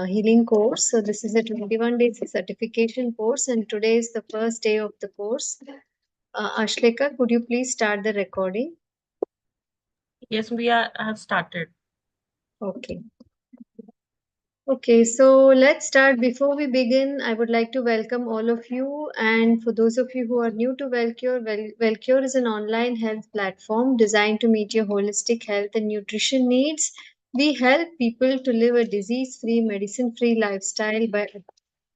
healing course. So this is a 21 days certification course, and today is the first day of the course. Ashleka, could you please start the recording? Yes, have started. Okay. Okay, so let's start. Before we begin, I would like to welcome all of you. And for those of you who are new to Wellcure, Wellcure is an online health platform designed to meet your holistic health and nutrition needs. We help people to live a disease free, medicine free lifestyle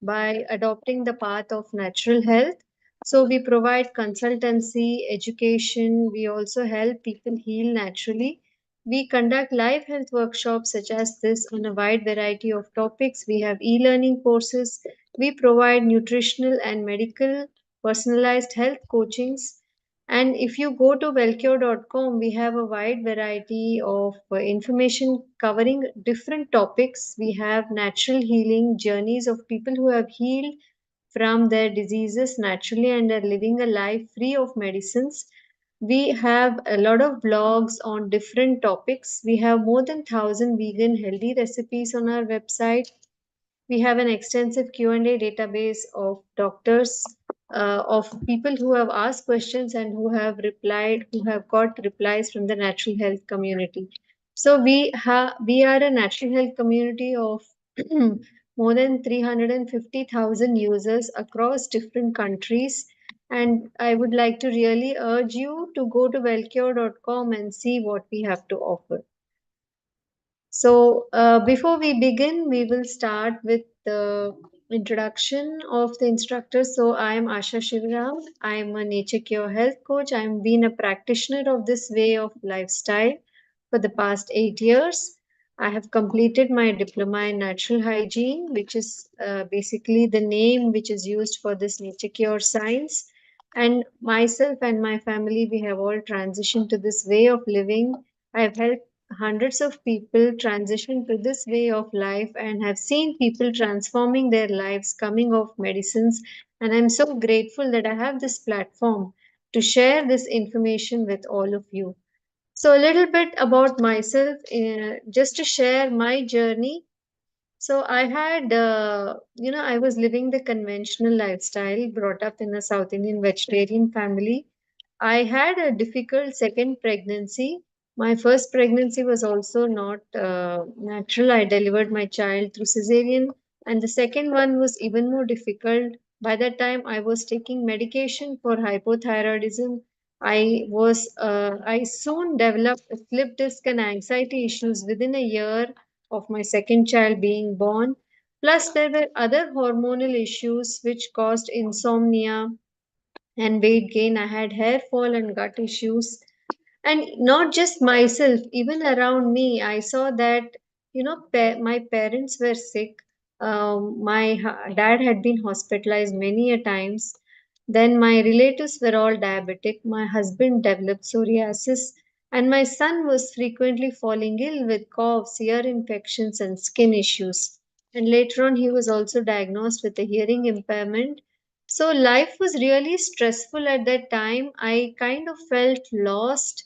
by adopting the path of natural health. So, we provide consultancy, education, we also help people heal naturally. We conduct live health workshops such as this on a wide variety of topics. We have e learning courses. We provide nutritional and medical personalized health coachings. And if you go to wellcure.com, we have a wide variety of information covering different topics. We have natural healing journeys of people who have healed from their diseases naturally and are living a life free of medicines. We have a lot of blogs on different topics. We have more than 1,000 vegan healthy recipes on our website. We have an extensive Q&A database of doctors, of people who have asked questions and who have replied, who have got replies from the natural health community. So we are a natural health community of more than 350,000 users across different countries. And I would like to really urge you to go to wellcure.com and see what we have to offer. So, before we begin, we will start with the introduction of the instructor. So, I am Asha Shivaram. I am a Nature Cure Health Coach. I have been a practitioner of this way of lifestyle for the past 8 years. I have completed my diploma in natural hygiene, which is basically the name which is used for this nature cure science. And myself and my family, we have all transitioned to this way of living. I have helped hundreds of people transition to this way of life and have seen people transforming their lives coming off medicines. And I'm so grateful that I have this platform to share this information with all of you. So, a little bit about myself, just to share my journey. So, I was living the conventional lifestyle, brought up in a South Indian vegetarian family. I had a difficult second pregnancy. My first pregnancy was also not natural. I delivered my child through cesarean, and the second one was even more difficult. By that time, I was taking medication for hypothyroidism. I soon developed slip disc and anxiety issues within a year of my second child being born. Plus, there were other hormonal issues which caused insomnia and weight gain. I had hair fall and gut issues. And not just myself, even around me, I saw that, my parents were sick. Dad had been hospitalized many a times. Then my relatives were all diabetic. My husband developed psoriasis. And my son was frequently falling ill with coughs, ear infections, and skin issues. And later on, he was also diagnosed with a hearing impairment. So life was really stressful at that time. I kind of felt lost,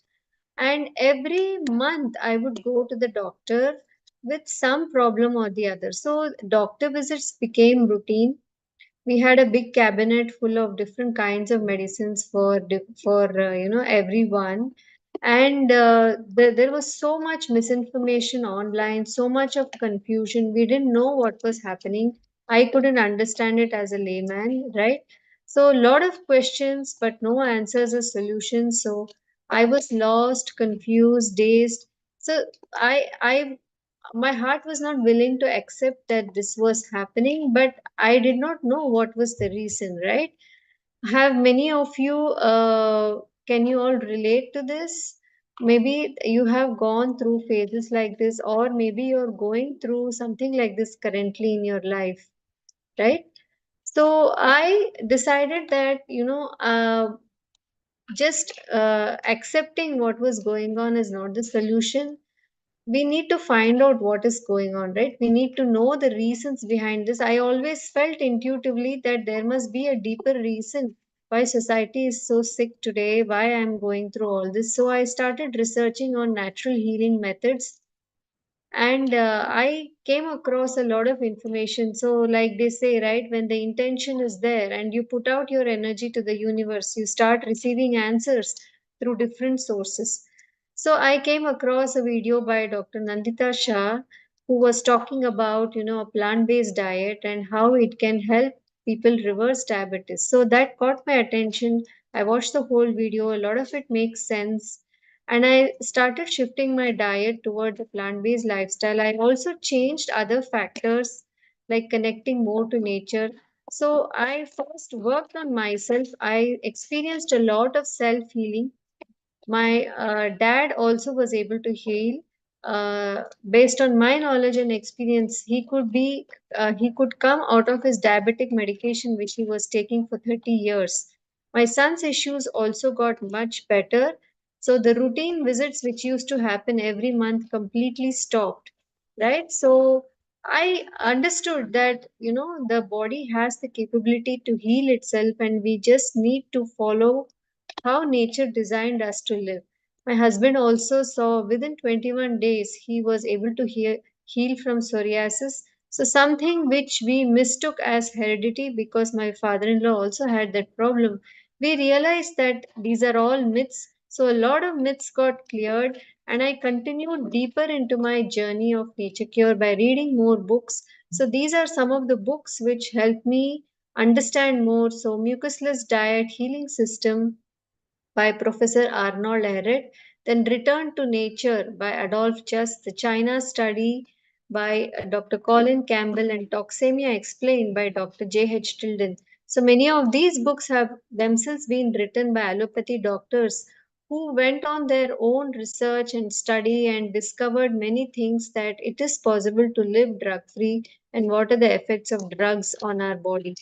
and every month I would go to the doctor with some problem or the other. So doctor visits became routine. We had a big cabinet full of different kinds of medicines for everyone. And there was so much misinformation online, so much of confusion. We didn't know what was happening. I couldn't understand it as a layman, right? So a lot of questions but no answers or solutions. So I was lost, confused, dazed. So I my heart was not willing to accept that this was happening, but I did not know what was the reason, right? Have many of you, can you all relate to this? Maybe you have gone through phases like this, or maybe you're going through something like this currently in your life, right? So I decided that, just accepting what was going on is not the solution. We need to find out what is going on, right? We need to know the reasons behind this. I always felt intuitively that there must be a deeper reason why society is so sick today, why I'm going through all this. So I started researching on natural healing methods. And I came across a lot of information. So like they say, right, when the intention is there and you put out your energy to the universe, you start receiving answers through different sources. So I came across a video by Dr. Nandita Shah, who was talking about, a plant based diet and how it can help people reverse diabetes. So that caught my attention. I watched the whole video, a lot of it makes sense, and I started shifting my diet toward the plant based lifestyle. I also changed other factors like connecting more to nature. So I first worked on myself. I experienced a lot of self healing. My dad also was able to heal. Based on my knowledge and experience, he could come out of his diabetic medication which he was taking for 30 years. My son's issues also got much better. So the routine visits which used to happen every month completely stopped. Right? So I understood that, the body has the capability to heal itself, and we just need to follow how nature designed us to live. My husband also saw within 21 days he was able to heal from psoriasis. So, something which we mistook as heredity because my father in law also had that problem. We realized that these are all myths. So, a lot of myths got cleared, and I continued deeper into my journey of nature cure by reading more books. So, these are some of the books which helped me understand more. So, mucusless diet, healing system, by Professor Arnold Ehret, then Return to Nature by Adolph Just, The China Study by Dr. Colin Campbell, and Toxemia Explained by Dr. J.H. Tilden. So many of these books have themselves been written by allopathy doctors who went on their own research and study and discovered many things, that it is possible to live drug free and what are the effects of drugs on our body.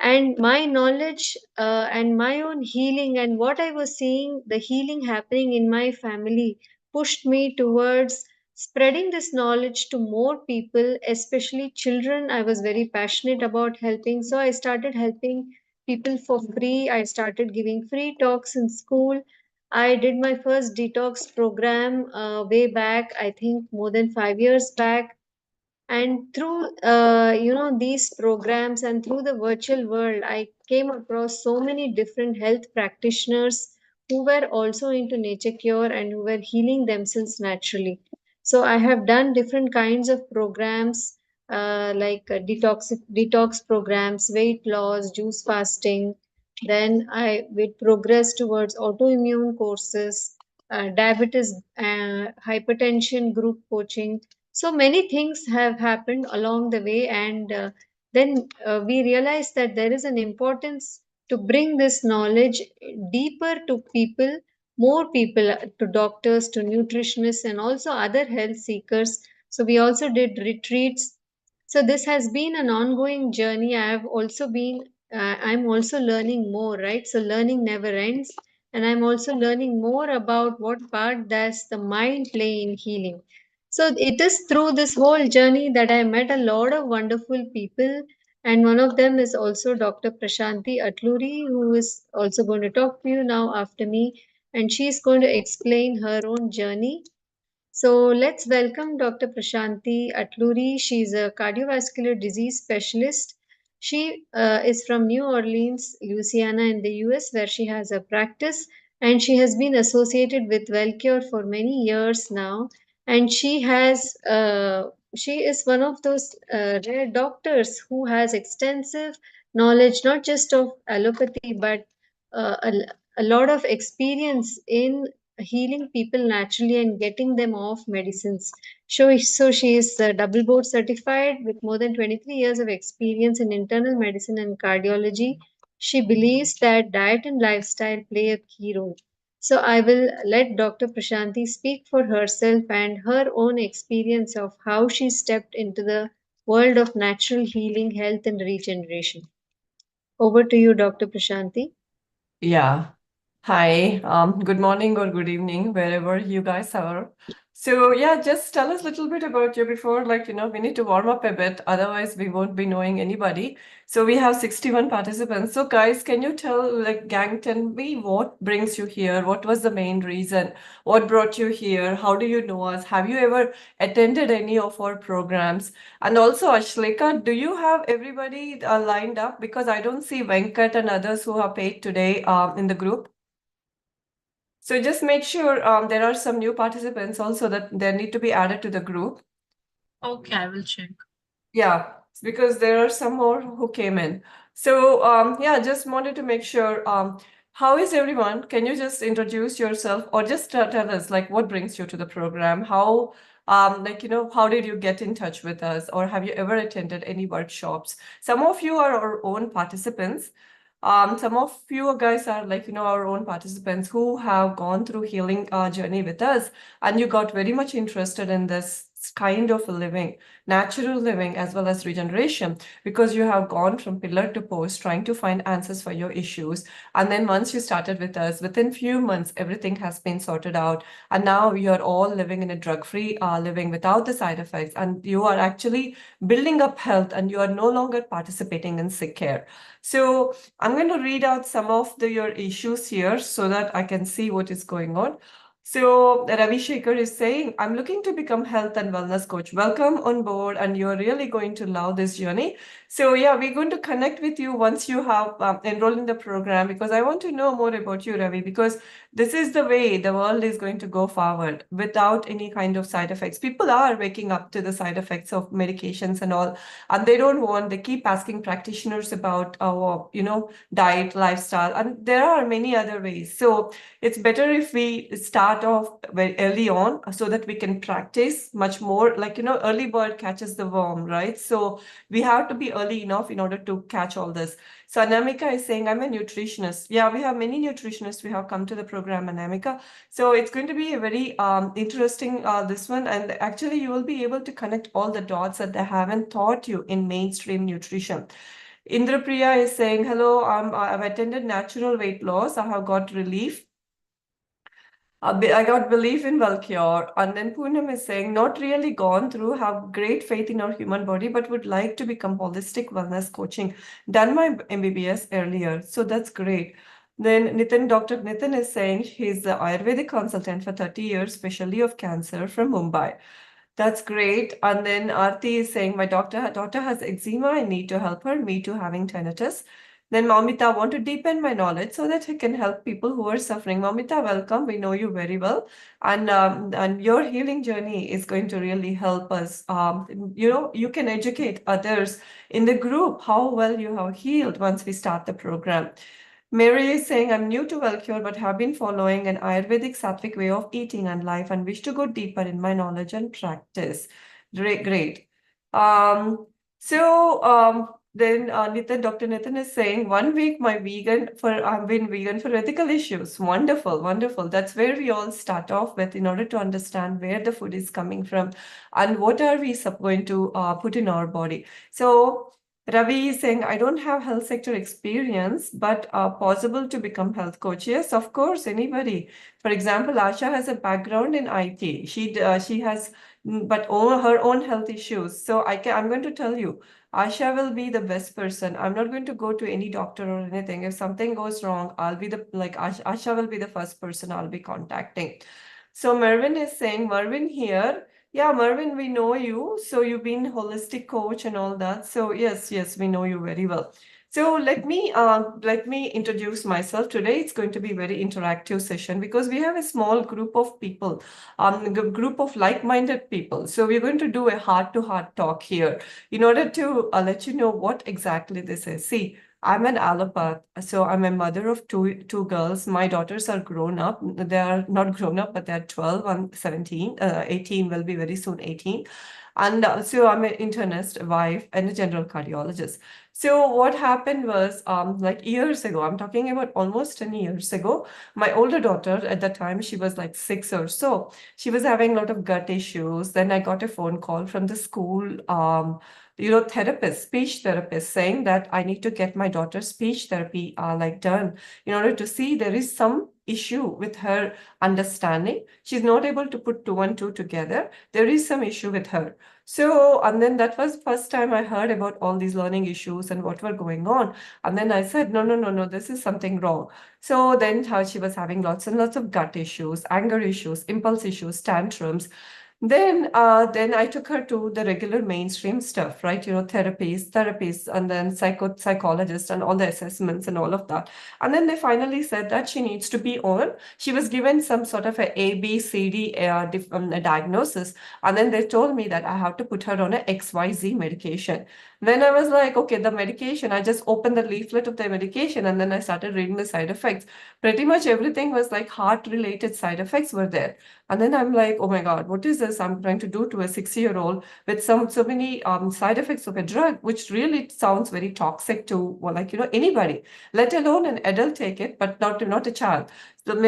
And my knowledge and my own healing and what I was seeing, the healing happening in my family, pushed me towards spreading this knowledge to more people, especially children. I was very passionate about helping, so I started helping people for free. I started giving free talks in school. I did my first detox program way back, I think more than 5 years back. And through these programs and through the virtual world, I came across so many different health practitioners who were also into nature cure and who were healing themselves naturally. So I have done different kinds of programs, like detox programs, weight loss, juice fasting. Then I would progress towards autoimmune courses, diabetes, hypertension group coaching. So many things have happened along the way, and then we realized that there is an importance to bring this knowledge deeper to people, more people, to doctors, to nutritionists, and also other health seekers. So we also did retreats. So this has been an ongoing journey. I'm also learning more, right? So learning never ends, and I'm also learning more about what part does the mind play in healing. So it is through this whole journey that I met a lot of wonderful people, and one of them is also Dr. Prashanti Atluri, who is also going to talk to you now after me, and she's going to explain her own journey. So let's welcome Dr. Prashanti Atluri. She's a cardiovascular disease specialist. She is from New Orleans, Louisiana, in the US, where she has a practice, and she has been associated with Wellcure for many years now. And she is one of those rare doctors who has extensive knowledge, not just of allopathy, but a lot of experience in healing people naturally and getting them off medicines. So she is double board certified with more than 23 years of experience in internal medicine and cardiology. She believes that diet and lifestyle play a key role. So I will let Dr. Prashanti speak for herself and her own experience of how she stepped into the world of natural healing, health, and regeneration. Over to you, Dr. Prashanti. Yeah. Hi. Good morning or good evening, wherever you guys are. So yeah, just tell us a little bit about you before, we need to warm up a bit, otherwise we won't be knowing anybody. So we have 61 participants. So guys, can you tell, gang, tell me what brings you here? What was the main reason? What brought you here? How do you know us? Have you ever attended any of our programs? And also, Ashleka, do you have everybody lined up? Because I don't see Venkat and others who are paid today in the group. So just make sure there are some new participants also that they need to be added to the group. Okay, I will check. Yeah, because there are some more who came in. So yeah, just wanted to make sure. How is everyone? Can you just introduce yourself or just tell us like what brings you to the program? How how did you get in touch with us, or have you ever attended any workshops? Some of you are our own participants. Some of you guys are our own participants who have gone through healing journey with us, and you got very much interested in this kind of living, natural living as well as regeneration, because you have gone from pillar to post trying to find answers for your issues. And then once you started with us, within few months, everything has been sorted out. And now you're all living in a drug-free living without the side effects. And you are actually building up health, and you are no longer participating in sick care. So I'm going to read out some of your issues here so that I can see what is going on. So Ravi Shekhar is saying, I'm looking to become health and wellness coach. Welcome on board, and you're really going to love this journey. So yeah, we're going to connect with you once you have enrolled in the program, because I want to know more about you, Ravi, because this is the way the world is going to go forward without any kind of side effects. People are waking up to the side effects of medications and all, and they keep asking practitioners about diet, lifestyle, and there are many other ways. So it's better if we start off very early on so that we can practice much more. Early bird catches the worm, right? So we have to be early enough in order to catch all this. So Anamika is saying, I'm a nutritionist. Yeah, we have many nutritionists. We have come to the program, Anamika. So it's going to be a very interesting this one. And actually, you will be able to connect all the dots that they haven't taught you in mainstream nutrition. Indrapriya is saying, hello, I've attended natural weight loss. I have got relief. I got belief in Wellcure. And then Poonam is saying, not really gone through, have great faith in our human body, but would like to become holistic wellness coaching. Done my MBBS earlier. So that's great. Then Dr. Nitin is saying he's the Ayurvedic consultant for 30 years, specialty of cancer from Mumbai. That's great. And then Aarti is saying, my daughter has eczema. I need to help her. Me too, having tinnitus. Then Mamita, want to deepen my knowledge so that I can help people who are suffering. Mamita, welcome. We know you very well. And your healing journey is going to really help us. You can educate others in the group how well you have healed once we start the program. Mary is saying, I'm new to Wellcure, but have been following an Ayurvedic sattvic way of eating and life and wish to go deeper in my knowledge and practice. Great, great. Then Dr. Nitin is saying, 1 week I've been vegan for ethical issues. Wonderful, wonderful. That's where we all start off with in order to understand where the food is coming from and what are we going to put in our body. So Ravi is saying, I don't have health sector experience, but possible to become health coach. Yes, of course, anybody. For example, Asha has a background in IT. She has, but her own health issues. So I'm going to tell you, Asha will be the best person. I'm not going to go to any doctor or anything. If something goes wrong, I'll be Asha will be the first person I'll be contacting. So Mervin is saying, Mervin here. Yeah, Mervin, we know you. So you've been holistic coach and all that. So yes, we know you very well. So let me introduce myself. Today it's going to be a very interactive session because we have a small group of people, a group of like-minded people. So we're going to do a heart-to-heart talk here in order to let you know what exactly this is. See, I'm an allopath, so I'm a mother of two girls. My daughters are grown up. They are not grown up, but they're 12 and 17. 18 will be very soon 18. And so I'm an internist, a wife, and a general cardiologist. So what happened was, like years ago, I'm talking about almost 10 years ago, my older daughter at that time, she was like 6 or so. She was having a lot of gut issues. Then I got a phone call from the school, speech therapist, saying that I need to get my daughter's speech therapy done in order to see there is some issue with her understanding. She's not able to put two and two together. There is some issue with her. So, and then that was first time I heard about all these learning issues and what were going on. And then I said, no, no, no, no, this is something wrong. So then how she was having lots and lots of gut issues, anger issues, impulse issues, tantrums. Then I took her to the regular mainstream stuff, right? Therapists, and then psychologists and all the assessments and all of that. And then they finally said that she needs to be on. She was given some sort of a B, C, D a diagnosis. And then they told me that I have to put her on a XYZ medication. Then I was like, okay, the medication, I just opened the leaflet of the medication and then I started reading the side effects. Pretty much everything was like heart-related side effects were there. And then I'm like, oh my God, what is this I'm trying to do to a 6-year-old with so many side effects of a drug, which really sounds very toxic to, well, like, anybody, let alone an adult take it, but not a child. So,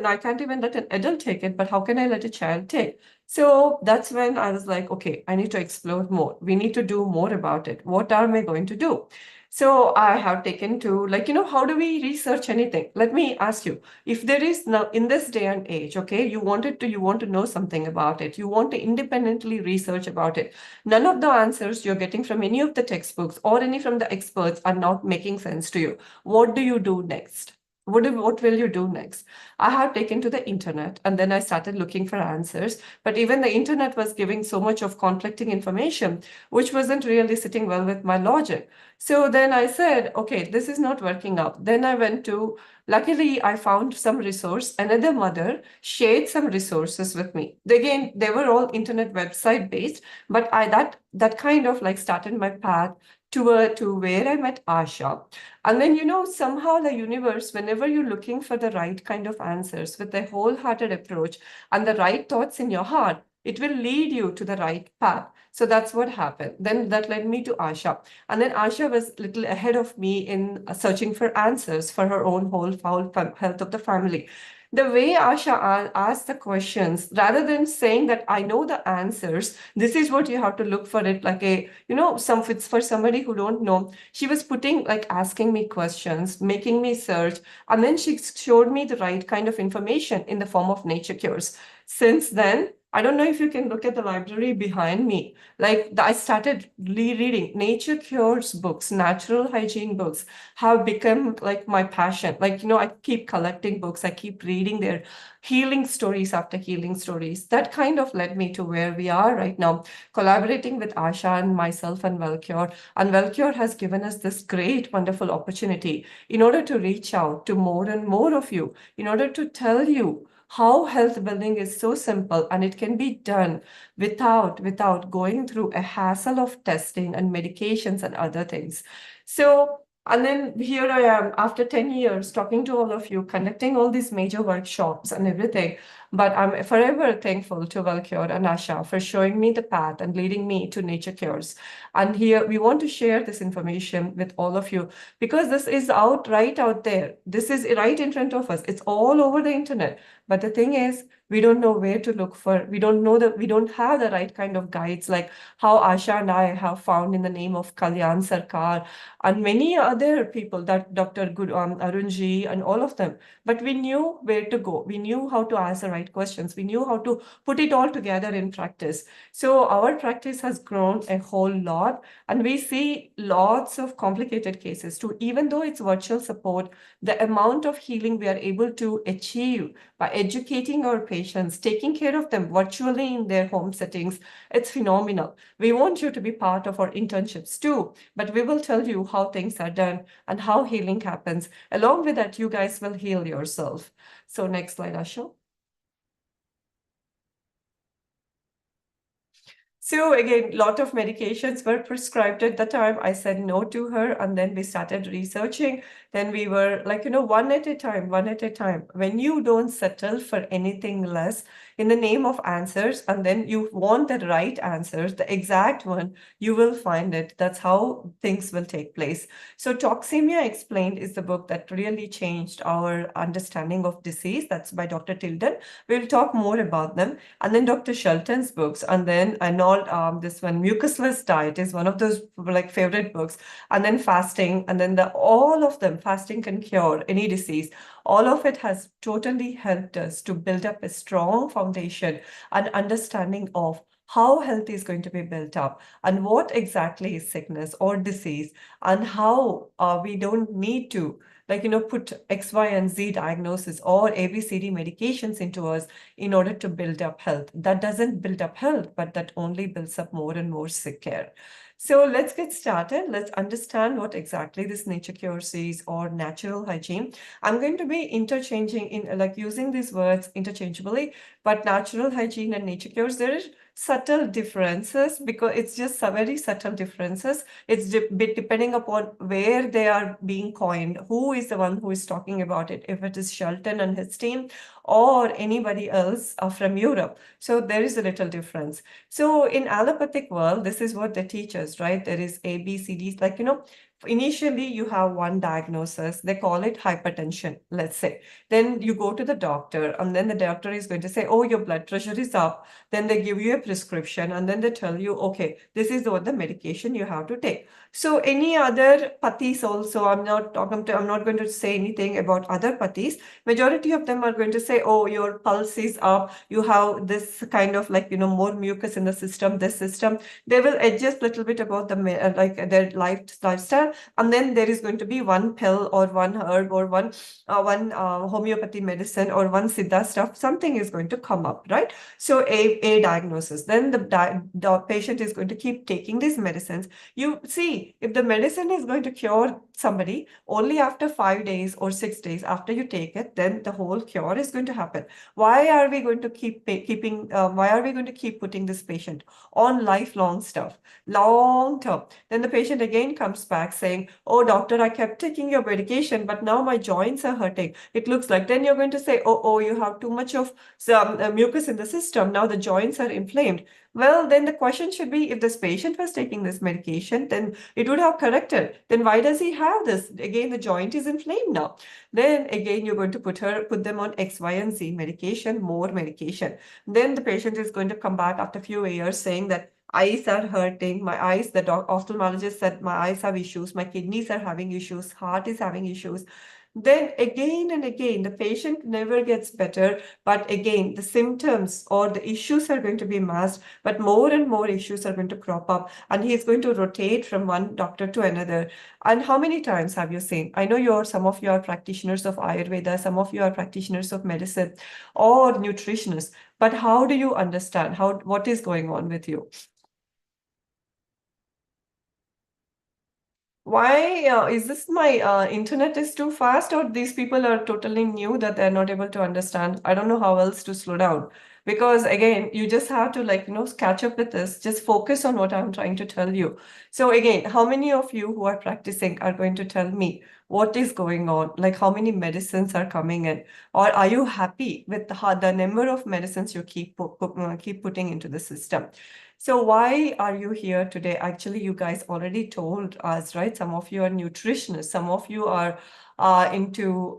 I can't even let an adult take it, but how can I let a child take? So that's when I was like, okay, I need to explore more. We need to do more about it. What am I going to do? So I have taken to, like, how do we research anything? Let me ask you, if there is now in this day and age, okay, you want to know something about it, you want to independently research about it. None of the answers you're getting from any of the textbooks or any from the experts are not making sense to you. What do you do next? What will you do next? I have taken to the internet and then I started looking for answers. But even the internet was giving so much of conflicting information, which wasn't really sitting well with my logic. So then I said, okay, this is not working out. Then I went to, luckily, I found some resource. Another mother shared some resources with me. Again, they were all internet website based, but that kind of like started my path to where I met Asha. And then, somehow the universe, whenever you're looking for the right kind of answers with a wholehearted approach and the right thoughts in your heart, it will lead you to the right path. So that's what happened. Then that led me to Asha. And then Asha was a little ahead of me in searching for answers for her own whole health of the family. The way Asha asked the questions, rather than saying that I know the answers, this is what you have to look for it, like it's for somebody who don't know. She was asking me questions, making me search, and then she showed me the right kind of information in the form of nature cures. Since then, I don't know if you can look at the library behind me. I started rereading nature cures books, natural hygiene books have become like my passion. I keep collecting books, I keep reading their healing stories after healing stories. That kind of led me to where we are right now, collaborating with Asha and myself and Wellcure. And Wellcure has given us this great, wonderful opportunity in order to reach out to more and more of you, in order to tell you how health building is so simple and it can be done without going through a hassle of testing and medications and other things. So, and then here I am after 10 years talking to all of you, conducting all these major workshops and everything. But I'm forever thankful to Wellcure and Asha for showing me the path and leading me to Nature Cures. And here we want to share this information with all of you because this is right out there. This is right in front of us. It's all over the internet. But the thing is, we don't know where to look for. We don't have the right kind of guides like how Asha and I have found in the name of Kalyan Sarkar and many other people, that Dr. Arunji and all of them. But we knew where to go. We knew how to ask the right questions. We knew how to put it all together in practice. So our practice has grown a whole lot and we see lots of complicated cases too. Even though it's virtual support, the amount of healing we are able to achieve by educating our patients, taking care of them virtually in their home settings, it's phenomenal. We want you to be part of our internships too, but we will tell you how things are done and how healing happens. Along with that, you guys will heal yourself. So next slide, Asha. So again, a lot of medications were prescribed at the time. I said no to her and then we started researching. Then we were one at a time. When you don't settle for anything less in the name of answers and then you want the right answers, the exact one, you will find it. That's how things will take place. So Toxemia Explained is the book that really changed our understanding of disease. That's by Dr. Tilden. We'll talk more about them. And then Dr. Shelton's books and then called this one, Mucusless Diet is one of those like favorite books. And then fasting, and then all of them, fasting can cure any disease. All of it has totally helped us to build up a strong foundation and understanding of how health is going to be built up and what exactly is sickness or disease, and how we don't need to put X, Y, and Z diagnosis or ABCD medications into us in order to build up health. That doesn't build up health, but that only builds up more and more sick care. So let's get started. Let's understand what exactly this nature cures is, or natural hygiene. I'm going to be interchanging in using these words interchangeably, but natural hygiene and nature cures, there is subtle differences because it's just very subtle differences. It's depending upon where they are being coined, who is the one who is talking about it, if it is Shelton and his team or anybody else from Europe. So there is a little difference. So in allopathic world, this is what they teach us, right? There is A, B, C, D, initially you have one diagnosis, they call it hypertension, let's say. Then you go to the doctor, and then the doctor is going to say, oh, your blood pressure is up. Then they give you a prescription, and then they tell you, okay, this is what the medication you have to take. So any other pathis also, I'm not going to say anything about other pathis. Majority of them are going to say, oh, your pulse is up, you have this kind of more mucus in the system, this system. They will adjust a little bit about the their lifestyle, and then there is going to be one pill or one herb or one homeopathy medicine or one siddha stuff. Something is going to come up, right? So a diagnosis. Then the patient is going to keep taking these medicines. You see, if the medicine is going to cure somebody only after 5 days or 6 days after you take it, then the whole cure is going to happen. Why are we going to keep putting this patient on lifelong stuff, long term? Then the patient again comes back saying, oh, doctor, I kept taking your medication, but now my joints are hurting. It looks like, then you're going to say, oh, you have too much of some mucus in the system. Now the joints are inflamed. Well, then the question should be, if this patient was taking this medication, then it would have corrected. Then why does he have this? Again, the joint is inflamed now. Then again, you're going to put them on X, Y, and Z medication, more medication. Then the patient is going to come back after a few years saying that eyes are hurting, my eyes, the ophthalmologist said my eyes have issues, my kidneys are having issues, heart is having issues. Then again and again, the patient never gets better, but again, the symptoms or the issues are going to be masked, but more and more issues are going to crop up, and he's going to rotate from one doctor to another. And how many times have you seen? I know some of you are practitioners of Ayurveda, some of you are practitioners of medicine or nutritionists, but how do you understand what is going on with you? Why is this my internet is too fast, or these people are totally new that they're not able to understand? I don't know how else to slow down, because again, you just have to catch up with this. Just focus on what I'm trying to tell you. So again, how many of you who are practicing are going to tell me what is going on? Like how many medicines are coming in, or are you happy with the number of medicines you keep putting into the system? So why are you here today? Actually, you guys already told us, right? Some of you are nutritionists, some of you are into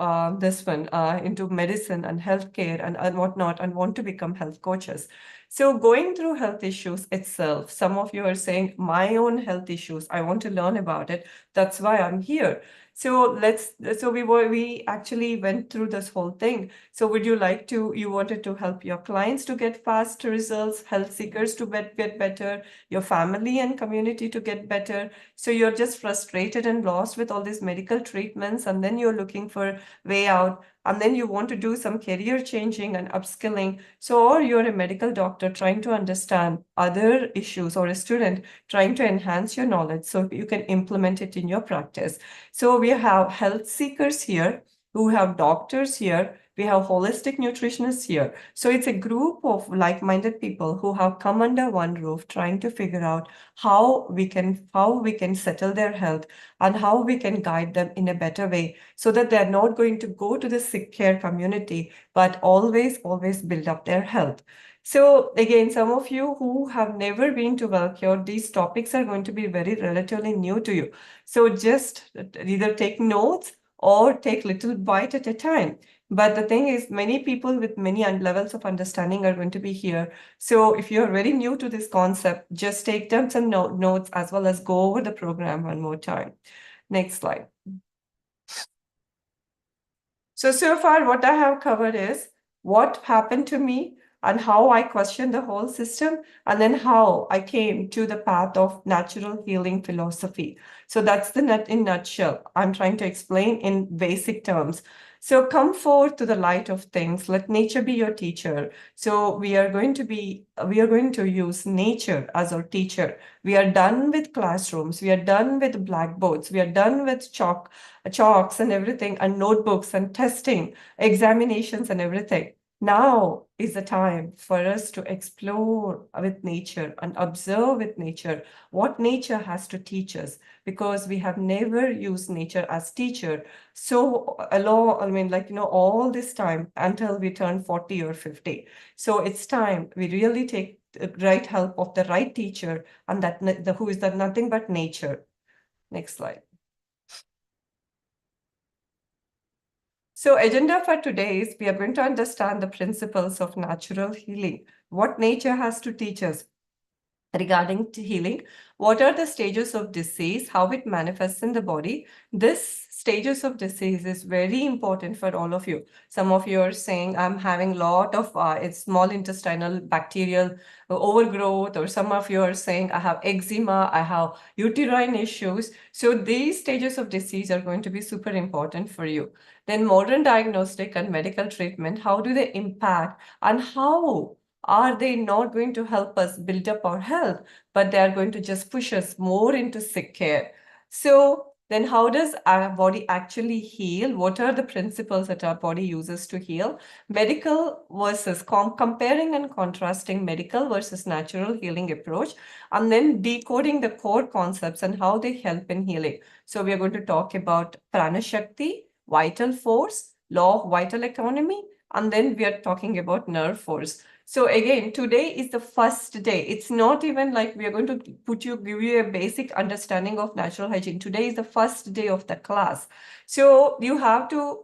into medicine and healthcare and whatnot, and want to become health coaches. So going through health issues itself, some of you are saying, my own health issues, I want to learn about it. That's why I'm here. So we actually went through this whole thing. So would you you wanted to help your clients to get fast results, health seekers to get better, your family and community to get better. So you're just frustrated and lost with all these medical treatments, and then you're looking for way out, and then you want to do some career changing and upskilling. So, or you're a medical doctor trying to understand other issues, or a student trying to enhance your knowledge so you can implement it in your practice. So we have health seekers here, who have doctors here, we have holistic nutritionists here. So it's a group of like-minded people who have come under one roof trying to figure out how we can settle their health and how we can guide them in a better way, so that they're not going to go to the sick care community, but always build up their health. So again, some of you who have never been to Wellcure, these topics are going to be very relatively new to you. So just either take notes or take little bite at a time. But the thing is, many people with many levels of understanding are going to be here. So if you're very new to this concept, just take down some notes as well as go over the program one more time. Next slide. So far what I have covered is what happened to me and how I questioned the whole system, and then how I came to the path of natural healing philosophy. So that's the nut in nutshell. I'm trying to explain in basic terms. So come forth to the light of things. Let nature be your teacher. So we are going to use nature as our teacher. We are done with classrooms. We are done with blackboards. We are done with chalks and everything, and notebooks and testing, examinations and everything. Now is the time for us to explore with nature and observe with nature what nature has to teach us, because we have never used nature as teacher. So along, I mean, all this time until we turn 40 or 50. So it's time we really take the right help of the right teacher, and who is that nothing but nature. Next slide. So agenda for today is we are going to understand the principles of natural healing, what nature has to teach us regarding healing, what are the stages of disease, how it manifests in the body. This stages of disease is very important for all of you. Some of you are saying, I'm having a lot of small intestinal bacterial overgrowth, or some of you are saying, I have eczema, I have uterine issues. So these stages of disease are going to be super important for you. Then modern diagnostic and medical treatment, how do they impact, and how are they not going to help us build up our health, but they are going to just push us more into sick care? So then how does our body actually heal? What are the principles that our body uses to heal? Medical versus comparing and contrasting medical versus natural healing approach, and then decoding the core concepts and how they help in healing. So we are going to talk about Pranashakti, vital force, law of vital economy, and then we are talking about nerve force. So again, today is the first day. It's not even like we are going to give you a basic understanding of natural hygiene. Today is the first day of the class. So you have to,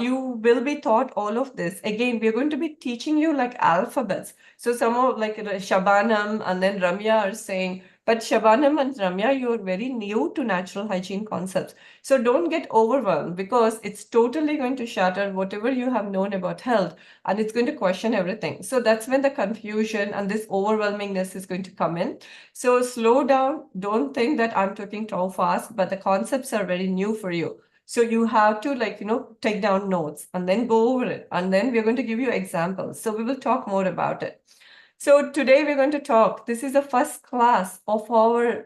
you will be taught all of this. Again, we're going to be teaching you like alphabets. So some of like Shabanam and then Ramya are saying, but Shabanam and Ramya, you're very new to natural hygiene concepts. So don't get overwhelmed, because it's totally going to shatter whatever you have known about health, and it's going to question everything. So that's when the confusion and this overwhelmingness is going to come in. So slow down. Don't think that I'm talking too fast, but the concepts are very new for you. So you have to take down notes and then go over it. And then we're going to give you examples. So we will talk more about it. So today we're going to talk, this is the first class of our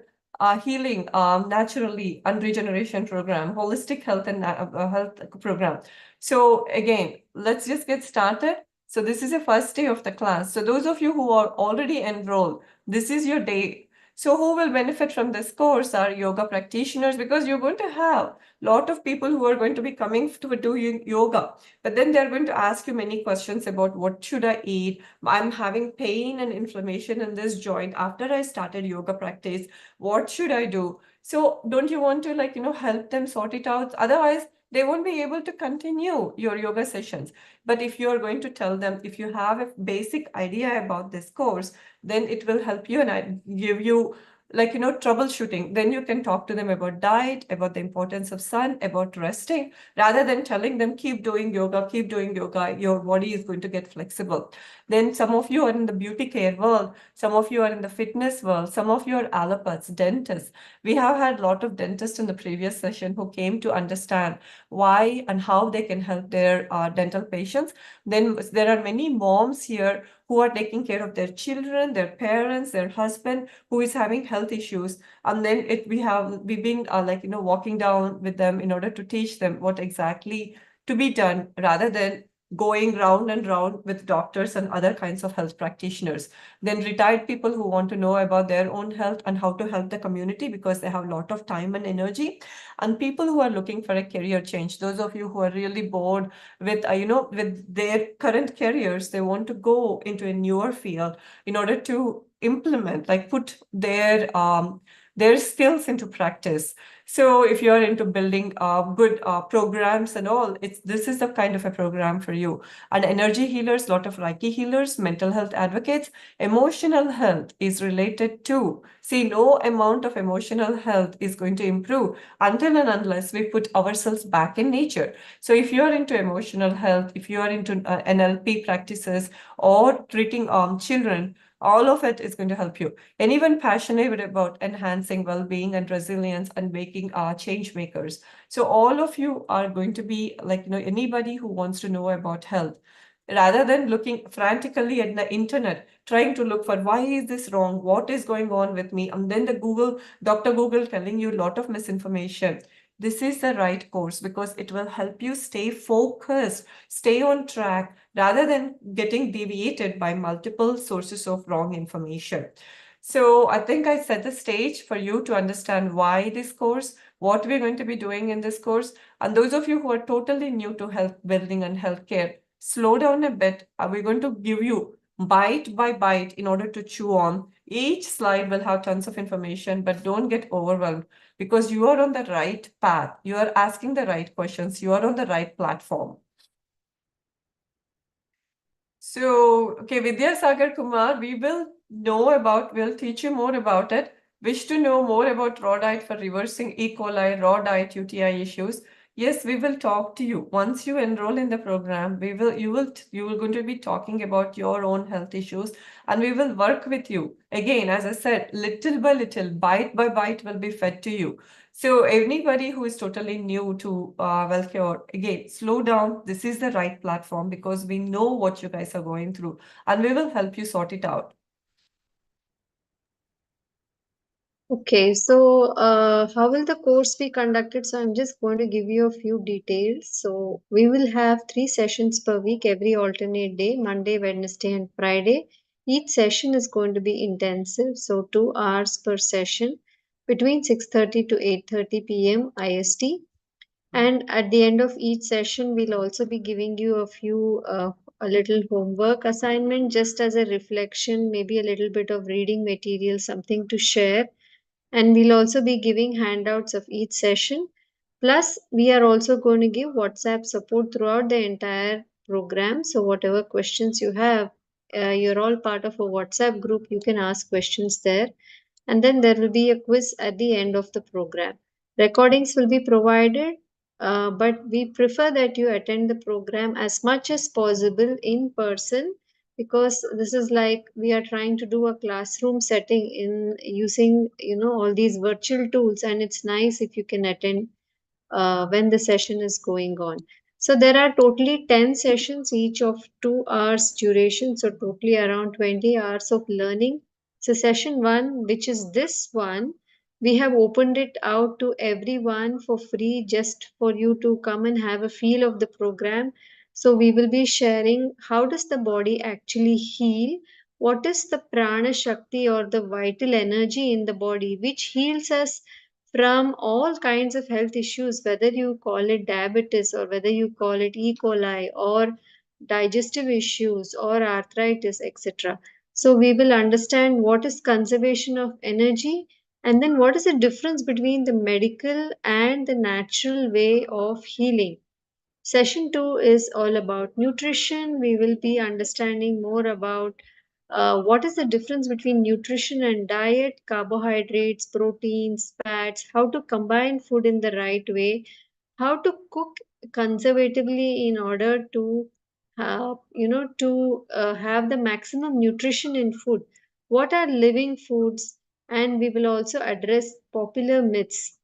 healing naturally and regeneration program, holistic health and health program. So again, let's just get started. So this is the first day of the class. So those of you who are already enrolled, this is your day. So who will benefit from this course are yoga practitioners, because you're going to have a lot of people who are going to be coming to do yoga, but then they're going to ask you many questions about what should I eat? I'm having pain and inflammation in this joint after I started yoga practice. What should I do? So don't you want to help them sort it out? Otherwise, they won't be able to continue your yoga sessions. But if you're going to tell them, if you have a basic idea about this course, then it will help you, and I give you troubleshooting. Then you can talk to them about diet, about the importance of sun, about resting, rather than telling them keep doing yoga, your body is going to get flexible. Then some of you are in the beauty care world, some of you are in the fitness world, some of you are allopaths, dentists. We have had a lot of dentists in the previous session who came to understand why and how they can help their dental patients. Then there are many moms here who are taking care of their children, their parents, their husband who is having health issues. And then we've been walking down with them in order to teach them what exactly to be done, rather than going round and round with doctors and other kinds of health practitioners. Then retired people who want to know about their own health and how to help the community because they have a lot of time and energy. And people who are looking for a career change, those of you who are really bored with with their current careers, they want to go into a newer field in order to implement, put their their skills into practice. So if you're into building good programs and all, this is the kind of a program for you. And energy healers, lot of Reiki healers, mental health advocates, emotional health is related to. See, no amount of emotional health is going to improve until and unless we put ourselves back in nature. So if you are into emotional health, if you are into NLP practices or treating children, all of it is going to help you. Anyone passionate about enhancing well-being and resilience and making change makers. So all of you are going to be like, anybody who wants to know about health, rather than looking frantically at the internet, trying to look for why is this wrong, what is going on with me, and then Dr. Google telling you a lot of misinformation. This is the right course because it will help you stay focused, stay on track, rather than getting deviated by multiple sources of wrong information. So I think I set the stage for you to understand why this course, what we're going to be doing in this course. And those of you who are totally new to health building and healthcare, slow down a bit. We're going to give you bite by bite in order to chew on. Each slide will have tons of information, but don't get overwhelmed because you are on the right path. You are asking the right questions. You are on the right platform. So, okay, Vidya Sagar Kumar, we'll teach you more about it. Wish to know more about raw diet for reversing E. coli, raw diet UTI issues. Yes, we will talk to you. Once you enroll in the program, you will going to be talking about your own health issues and we will work with you. Again, as I said, little by little, bite by bite will be fed to you. So anybody who is totally new to Wellcure, again, slow down. This is the right platform because we know what you guys are going through and we will help you sort it out. Okay, so how will the course be conducted? So I'm just going to give you a few details. So we will have 3 sessions per week, every alternate day, Monday, Wednesday, and Friday. Each session is going to be intensive, so 2 hours per session between 6:30 to 8:30 p.m. IST. And at the end of each session, we'll also be giving you a little homework assignment just as a reflection, maybe a little bit of reading material, something to share, and we'll also be giving handouts of each session. Plus, we are also going to give WhatsApp support throughout the entire program. So, whatever questions you have, you're all part of a WhatsApp group. You can ask questions there. And then there will be a quiz at the end of the program. Recordings will be provided, but we prefer that you attend the program as much as possible in person because this is like we are trying to do a classroom setting in using all these virtual tools, and it's nice if you can attend when the session is going on. So there are totally 10 sessions, each of 2 hours duration, so totally around 20 hours of learning. So session one, which is this one, we have opened it out to everyone for free just for you to come and have a feel of the program. So we will be sharing how does the body actually heal, what is the Pranashakti or the vital energy in the body which heals us from all kinds of health issues, whether you call it diabetes or whether you call it E. coli or digestive issues or arthritis, etc. So, we will understand what is conservation of energy and then what is the difference between the medical and the natural way of healing. Session 2 is all about nutrition. We will be understanding more about what is the difference between nutrition and diet, carbohydrates, proteins, fats, how to combine food in the right way, how to cook conservatively in order to have the maximum nutrition in food. What are living foods? And we will also address popular myths,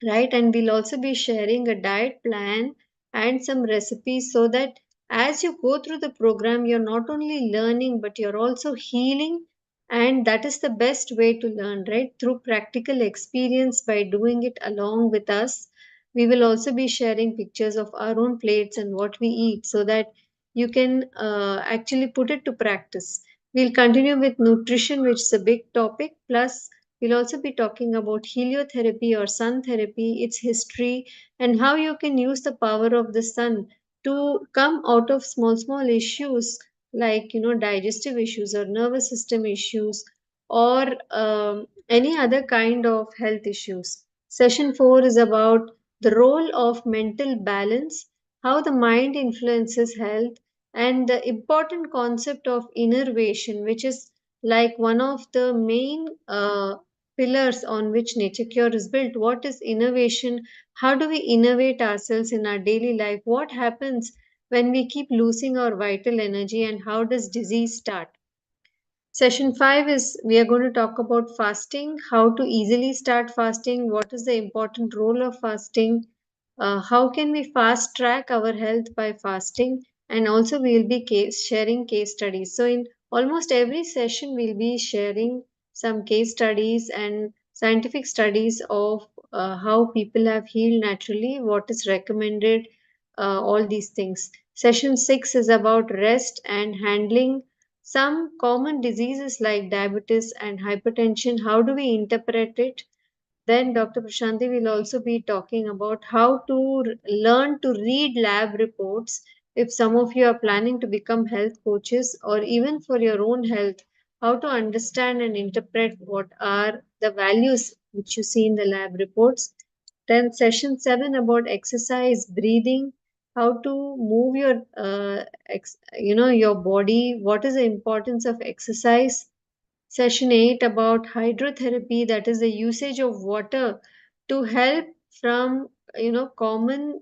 right? And we'll also be sharing a diet plan and some recipes so that as you go through the program, you're not only learning, but you're also healing. And that is the best way to learn, right? Through practical experience by doing it along with us. We will also be sharing pictures of our own plates and what we eat so that you can actually put it to practice. We'll continue with nutrition, which is a big topic, plus we'll also be talking about heliotherapy or sun therapy, its history, and how you can use the power of the sun to come out of small issues like digestive issues or nervous system issues or any other kind of health issues. Session 4 is about the role of mental balance, how the mind influences health, and the important concept of innervation, which is like one of the main pillars on which nature cure is built. What is innovation? How do we innovate ourselves in our daily life? What happens when we keep losing our vital energy, and how does disease start? Session 5 is we are going to talk about fasting, how to easily start fasting, what is the important role of fasting, how can we fast track our health by fasting, and also we will be sharing case studies. So, in almost every session, we'll be sharing some case studies and scientific studies of how people have healed naturally, what is recommended, all these things. Session 6 is about rest and handling some common diseases like diabetes and hypertension. How do we interpret it? Then Dr. Prashanti will also be talking about how to learn to read lab reports if some of you are planning to become health coaches or even for your own health, how to understand and interpret what are the values which you see in the lab reports. Then session 7 about exercise, breathing, how to move your your body, what is the importance of exercise. Session 8 about hydrotherapy, that is the usage of water to help from common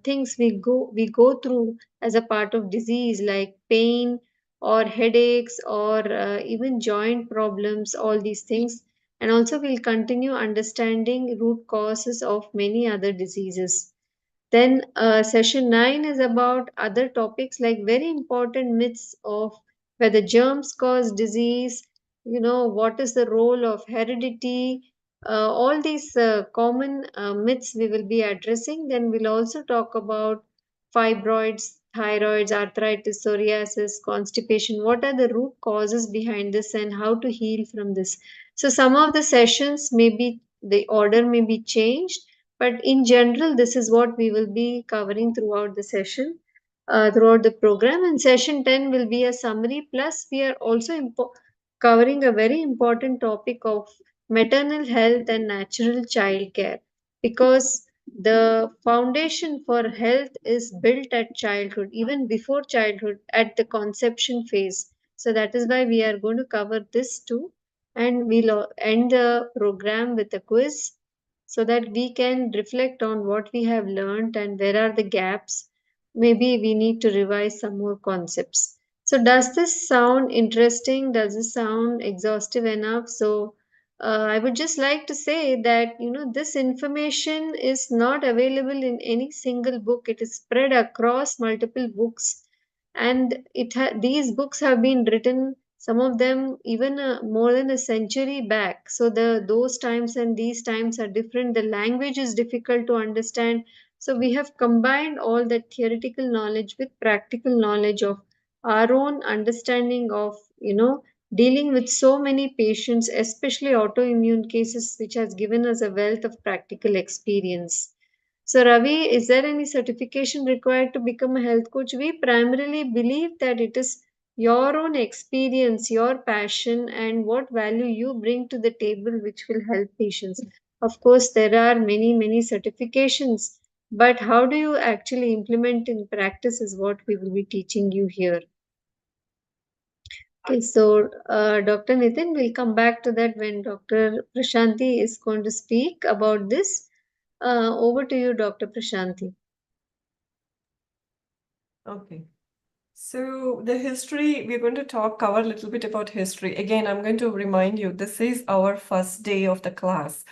things we go through as a part of disease like pain or headaches or even joint problems, all these things. And also we'll continue understanding root causes of many other diseases. Then session 9 is about other topics like very important myths of whether germs cause disease, what is the role of heredity, all these common myths we will be addressing. Then we'll also talk about fibroids, thyroids, arthritis, psoriasis, constipation. What are the root causes behind this and how to heal from this? So some of the sessions maybe the order may be changed, but in general, this is what we will be covering throughout the session, throughout the program. And session 10 will be a summary. Plus, we are also covering a very important topic of maternal health and natural child care, because the foundation for health is built at childhood, even before childhood, at the conception phase. So that is why we are going to cover this too. And we'll end the program with a quiz so that we can reflect on what we have learned and where are the gaps. Maybe we need to revise some more concepts. So, does this sound interesting? Does this sound exhaustive enough? So, I would just like to say that this information is not available in any single book. It is spread across multiple books, and these books have been written, some of them even more than a century back. So those times and these times are different, the language is difficult to understand. So we have combined all that theoretical knowledge with practical knowledge of our own understanding of dealing with so many patients, especially autoimmune cases, which has given us a wealth of practical experience. So, Ravi, is there any certification required to become a health coach? We primarily believe that it is your own experience, your passion, and what value you bring to the table which will help patients. Of course, there are many, many certifications, but how do you actually implement in practice is what we will be teaching you here. Okay, so Dr. Nitin, we'll come back to that when Dr. Prashanti is going to speak about this. Over to you, Dr. Prashanti. Okay. So the history, we're going to cover a little bit about history. Again, I'm going to remind you, this is our first day of the class.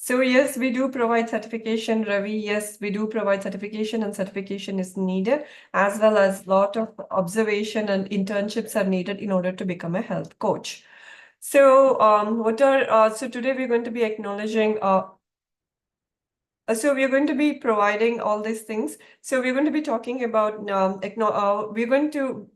So yes, we do provide certification, Ravi. Yes, we do provide certification, and certification is needed, as well as lot of observation and internships are needed in order to become a health coach. So so today we're going to be acknowledging so we're going to be providing all these things. So we're going to be talking about we're going to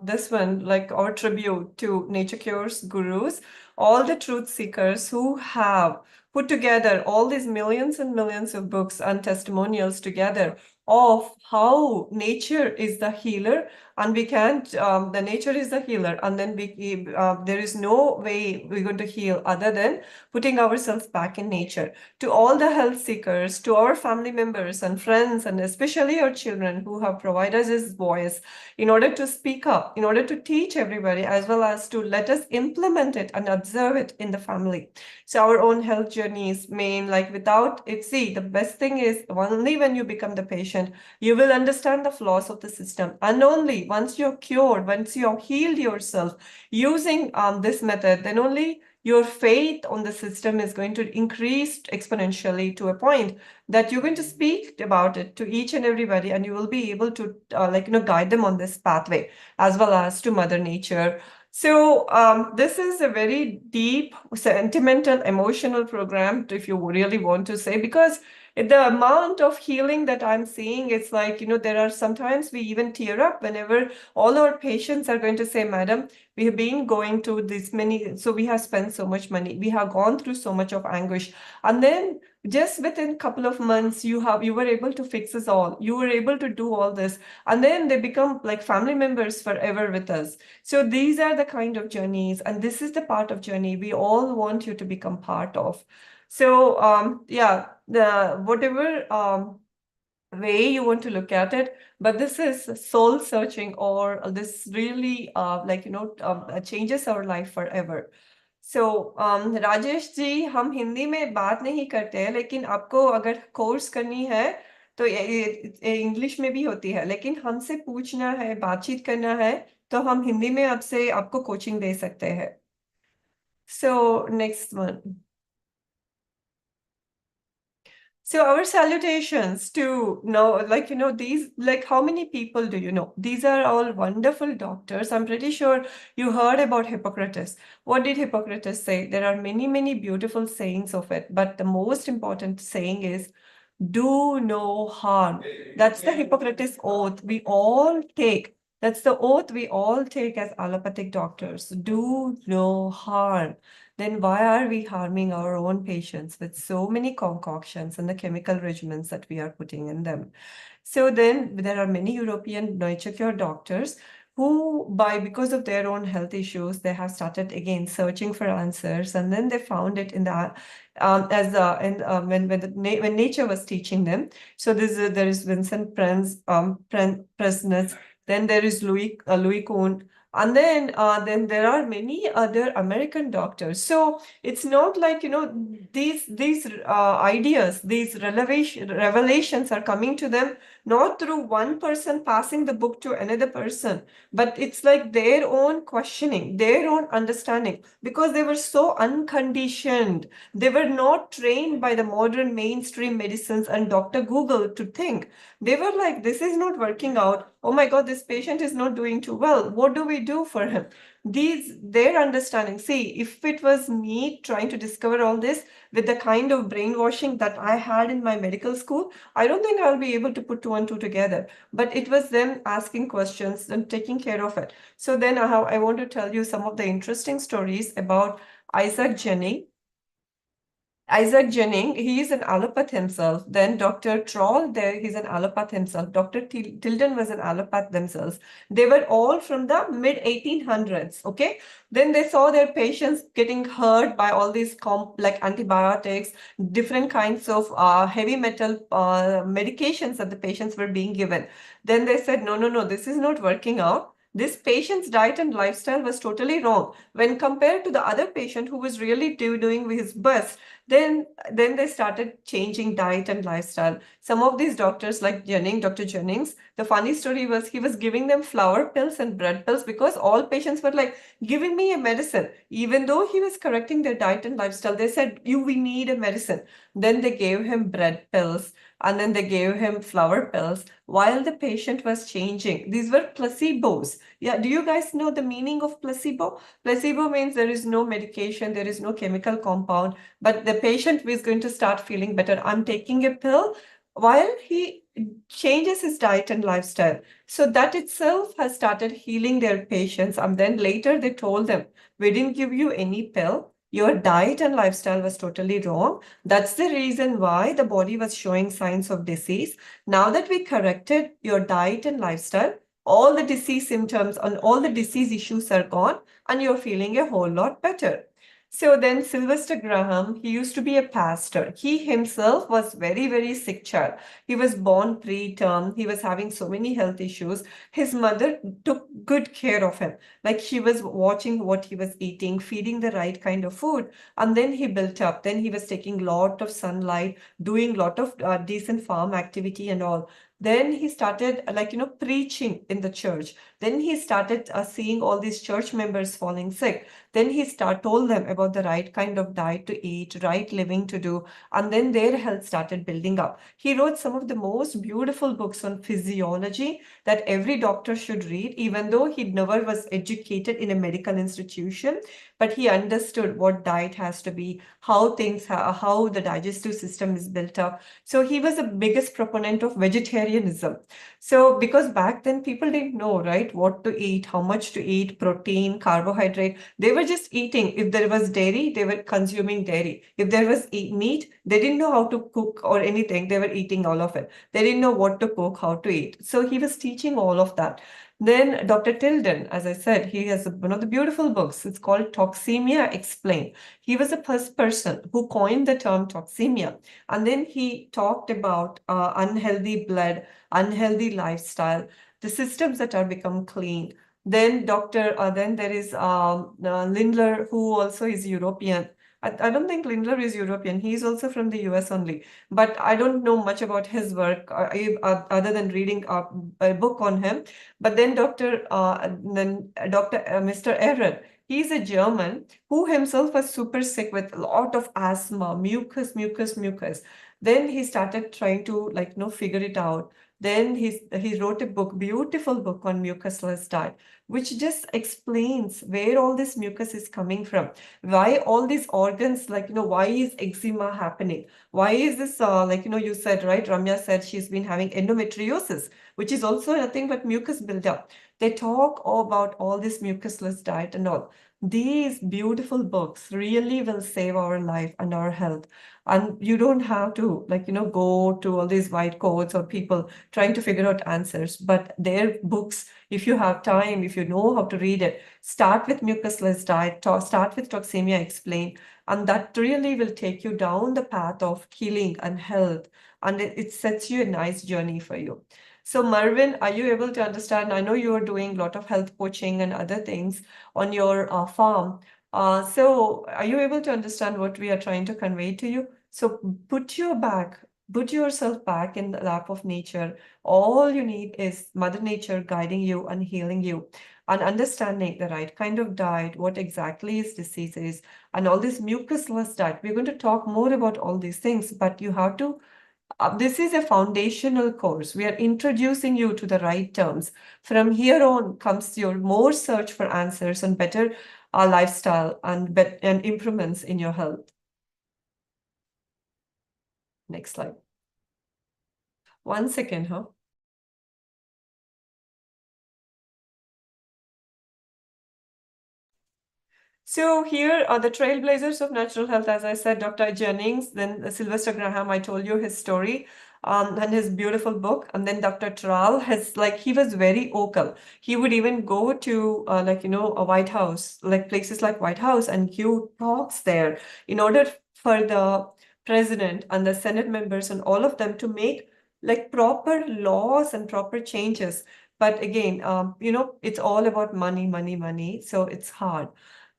this one, like our tribute to Nature Cure's gurus, all the truth seekers who have put together all these millions and millions of books and testimonials together, of how nature is the healer, and we can't, the nature is the healer, and then there is no way we're going to heal other than putting ourselves back in nature. To all the health seekers, to our family members and friends, and especially our children who have provided us this voice in order to speak up, in order to teach everybody, as well as to let us implement it and observe it in the family. So our own health journeys mean, like, without it, see, the best thing is only when you become the patient, you will understand the flaws of the system. And only once you're cured, once you're healed yourself using this method, then only your faith on the system is going to increase exponentially to a point that you're going to speak about it to each and everybody, and you will be able to guide them on this pathway, as well as to Mother Nature. So this is a very deep, sentimental, emotional program, if you really want to say, because the amount of healing that I'm seeing, it's like, there are sometimes we even tear up whenever all our patients are going to say, Madam, we have been going to this many, so we have spent so much money, we have gone through so much of anguish, and then just within a couple of months, you were able to fix us all. You were able to do all this, and then they become like family members forever with us. So these are the kind of journeys, and this is the part of journey we all want you to become part of. So yeah, the whatever way you want to look at it, but this is soul searching, or this really changes our life forever. So Rajesh ji, हम हिंदी में बात नहीं करते हैं, लेकिन आपको अगर course करनी है तो इंग्लिश में भी होती है, लेकिन हमसे पूछना है, बातचीत करना है, तो हम हिंदी में आपको कोचिंग दे सकते हैं. So next one. So our salutations to these, like, how many people do you know? These are all wonderful doctors. I'm pretty sure you heard about Hippocrates. What did Hippocrates say? There are many, many beautiful sayings of it, but the most important saying is, do no harm. That's the Hippocrates oath we all take. That's the oath we all take as allopathic doctors. Do no harm. Then why are we harming our own patients with so many concoctions and the chemical regimens that we are putting in them? So then there are many European nature cure doctors who, because of their own health issues, they have started again searching for answers, and then they found it in the when nature was teaching them. So there is Vincent Presnitz, then there is Louis Kuhn, and then there are many other American doctors. So it's not like, these ideas, these revelations are coming to them not through one person passing the book to another person, but it's like their own questioning, their own understanding, because they were so unconditioned. They were not trained by the modern mainstream medicines and Dr. Google to think. They were like, this is not working out. Oh my God, this patient is not doing too well. What do we do for him? Their understanding. See, if it was me trying to discover all this with the kind of brainwashing that I had in my medical school, I don't think I'll be able to put two and two together. But it was them asking questions and taking care of it. So then I want to tell you some of the interesting stories about Isaac Jennings. Isaac Jennings, he is an allopath himself. Then Dr. Troll, he's an allopath himself. Dr. Tilden was an allopath themselves. They were all from the mid-1800s, okay? Then they saw their patients getting hurt by all these like antibiotics, different kinds of heavy metal medications that the patients were being given. Then they said, no, this is not working out. This patient's diet and lifestyle was totally wrong. When compared to the other patient who was really doing his best, then they started changing diet and lifestyle. Some of these doctors, like Dr. Jennings, the funny story was he was giving them flour pills and bread pills because all patients were like, giving me a medicine. Even though he was correcting their diet and lifestyle, they said, we need a medicine. Then they gave him bread pills, and then they gave him flour pills while the patient was changing. These were placebos. Yeah, do you guys know the meaning of placebo? Placebo means there is no medication, there is no chemical compound, but the patient is going to start feeling better. I'm taking a pill while he changes his diet and lifestyle. So that itself has started healing their patients. And then later they told them, we didn't give you any pill. Your diet and lifestyle was totally wrong. That's the reason why the body was showing signs of disease. Now that we corrected your diet and lifestyle, all the disease symptoms and all the disease issues are gone, and you're feeling a whole lot better. So then Sylvester Graham, he used to be a pastor. He himself was very, very sick child. He was born preterm. He was having so many health issues. His mother took good care of him. Like she was watching what he was eating, feeding the right kind of food. And then he built up. Then he was taking lot of sunlight, doing lot of decent farm activity and all. Then he started preaching in the church. Then he started seeing all these church members falling sick. Then he told them about the right kind of diet to eat, right living to do, and then their health started building up. He wrote some of the most beautiful books on physiology that every doctor should read, even though he never was educated in a medical institution, but he understood what diet has to be, how how the digestive system is built up. So he was the biggest proponent of vegetarianism. So because back then people didn't know, right, what to eat, how much to eat, protein, carbohydrate. They were just eating. If there was dairy, they were consuming dairy. If there was meat, they didn't know how to cook or anything. They were eating all of it. They didn't know what to cook, how to eat. So he was teaching all of that. Then Dr. Tilden, as I said, he has one of the beautiful books. It's called Toxemia Explained. He was the first person who coined the term toxemia. And then he talked about unhealthy blood, unhealthy lifestyle, the systems that are become clean. Then then there is Lindler, who also is European. I don't think Lindler is European. He's also from the US only. But I don't know much about his work other than reading a book on him. But then Dr. Mr. Aaron, he's a German who himself was super sick with a lot of asthma, mucus, mucus, mucus. Then he started trying to figure it out. Then he wrote a book, beautiful book on mucusless diet, which just explains where all this mucus is coming from, why all these organs, why is eczema happening? Why is this, you said, right? Ramya said she's been having endometriosis, which is also nothing but mucus buildup. They talk about all this mucusless diet and all. These beautiful books really will save our life and our health. And you don't have to, go to all these white coats or people trying to figure out answers. But their books, if you have time, if you know how to read it, start with mucusless diet, start with Toxemia Explained, and that really will take you down the path of healing and health. And it sets you a nice journey for you. So Marvin, are you able to understand? I know you are doing a lot of health coaching and other things on your farm. So are you able to understand what we are trying to convey to you? So put yourself back in the lap of nature. All you need is Mother Nature guiding you and healing you and understanding the right kind of diet, what exactly is diseases, and all this mucusless diet. We're going to talk more about all these things, but you have to this is a foundational course. We are introducing you to the right terms. From here on comes your more search for answers and better lifestyle and improvements in your health. Next slide. 1 second, huh? So here are the trailblazers of natural health. As I said, Dr. Jennings, then Sylvester Graham, I told you his story and his beautiful book. And then Dr. Tral has he was very vocal. He would even go to a White House, places like White House, and give talks there in order for the president and the Senate members and all of them to make proper laws and proper changes. But again, it's all about money, money, money. So it's hard.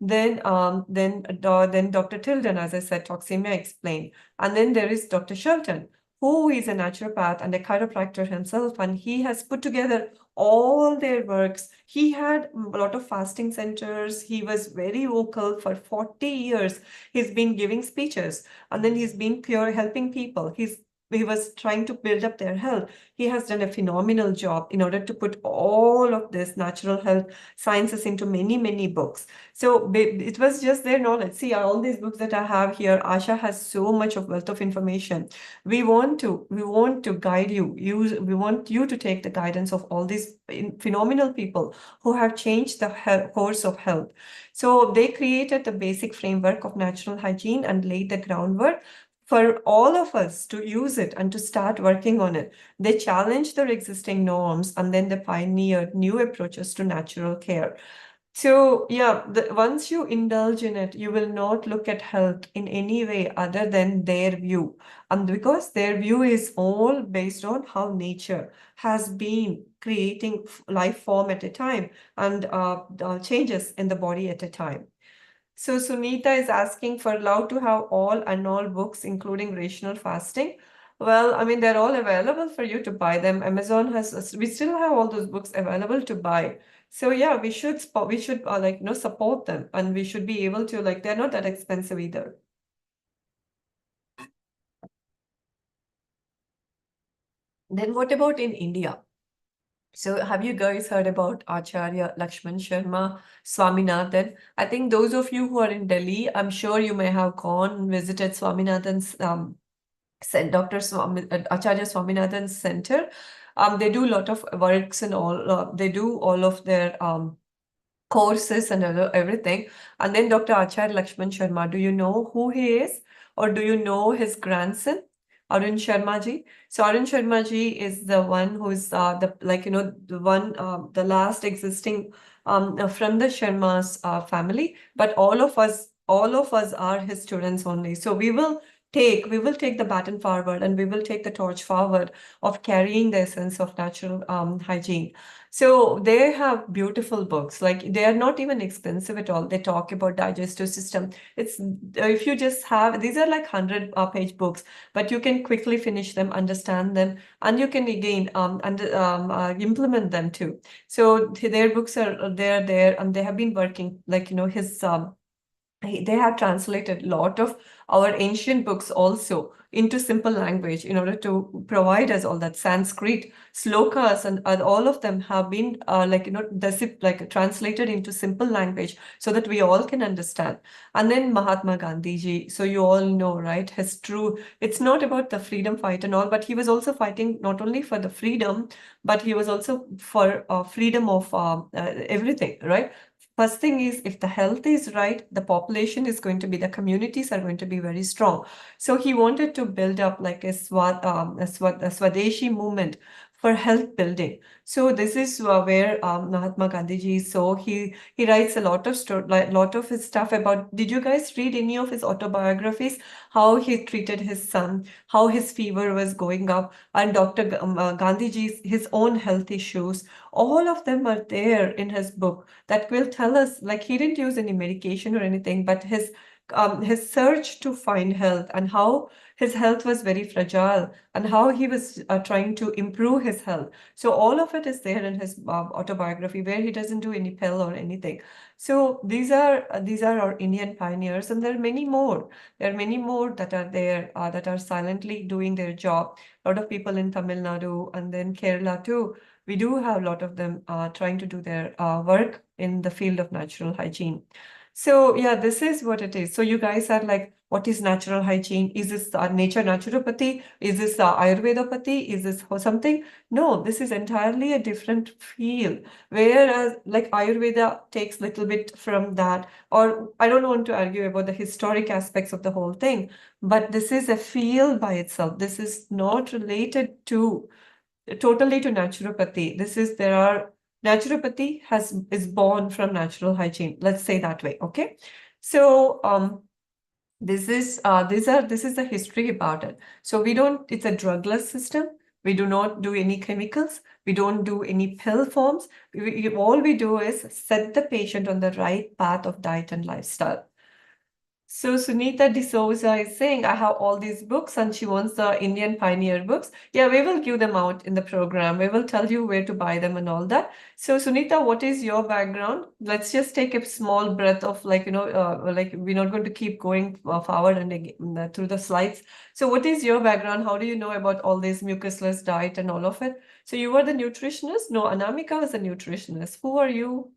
Then Dr. Tilden, as I said, Toxemia Explained. And then there is Dr. Shelton, who is a naturopath and a chiropractor himself, and he has put together all their works. He had a lot of fasting centers. He was very vocal for 40 years. He's been giving speeches, and then he's been helping people. He's trying to build up their health. He has done a phenomenal job in order to put all of this natural health sciences into many books. So it was just their knowledge. See, all these books that I have here, Asha has so much of wealth of information. We want to guide you. We want you to take the guidance of all these phenomenal people who have changed the course of health. So they created the basic framework of natural hygiene and laid the groundwork for all of us to use it and to start working on it. They challenged their existing norms and then they pioneered new approaches to natural care. So yeah, once you indulge in it, you will not look at health in any way other than their view. And because their view is all based on how nature has been creating life form at a time and changes in the body at a time. So Sunita is asking for allowed to have all and all books, including rational fasting. Well, I mean, they're all available for you to buy them. Amazon has, we still have all those books available to buy. So yeah, we should support them, and we should be able to, like, they're not that expensive either. Then what about in India? So have you guys heard about Acharya Lakshman Sharma Swaminathan? I think those of you who are in Delhi, I'm sure you may have gone and visited Swaminathan's Dr. Acharya Swaminathan's center. They do a lot of works and all. They do all of their courses and everything. And then Dr. Acharya Lakshman Sharma, do you know who he is? Or do you know his grandson, Arun Sharma ji? So Arun Sharma ji is the one who's the last existing from the Sharma's family. But all of us are his students only. So we will take the baton forward, and we will take the torch forward of carrying the essence of natural hygiene. So they have beautiful books, like they are not even expensive at all. They talk about digestive system. It's if you just have, these are like 100-page books, but you can quickly finish them, understand them, and you can again implement them too. So their books are there, and they have been working, like, his they have translated a lot of our ancient books also into simple language in order to provide us all that Sanskrit slokas, and all of them have been translated into simple language so that we all can understand. And then Mahatma Gandhi ji, so you all know, right? It's not about the freedom fight and all, but he was also fighting not only for the freedom, but he was also for freedom of everything, right? First thing is, if the health is right, the population is going to be, the communities are going to be very strong. So he wanted to build up like a Swadeshi movement for health building. So this is where Mahatma Gandhi ji is. So he writes a lot of his stuff about. Did you guys read any of his autobiographies? How he treated his son, how his fever was going up, and Dr. Gandhi ji's his own health issues. All of them are there in his book that will tell us, like, he didn't use any medication or anything, but his search to find health, and how his health was very fragile, and how he was trying to improve his health. So all of it is there in his autobiography, where he doesn't do any pill or anything. So these are our Indian pioneers, and there are many more. There are many more that are there that are silently doing their job. A lot of people in Tamil Nadu and then Kerala too. We do have a lot of them trying to do their work in the field of natural hygiene. So yeah, this is what it is. So you guys are like, what is natural hygiene? Is this nature naturopathy? Is this Ayurvedopathy? Is this something? No, this is entirely a different field. Whereas like Ayurveda takes a little bit from that, or I don't want to argue about the historic aspects of the whole thing, but this is a field by itself. This is not related to totally to naturopathy. Naturopathy is born from natural hygiene. Let's say that way, okay? So this is the history about it. So it's a drugless system. We do not do any chemicals. We don't do any pill forms. All we do is set the patient on the right path of diet and lifestyle. So Sunita D'Souza is saying, I have all these books and she wants the Indian Pioneer books. Yeah, we will give them out in the program. We will tell you where to buy them and all that. So Sunita, what is your background? Let's just take a small breath of like we're not going to keep going forward and through the slides. So what is your background? How do you know about all this mucusless diet and all of it? So you were the nutritionist? No, Anamika was a nutritionist. Who are you?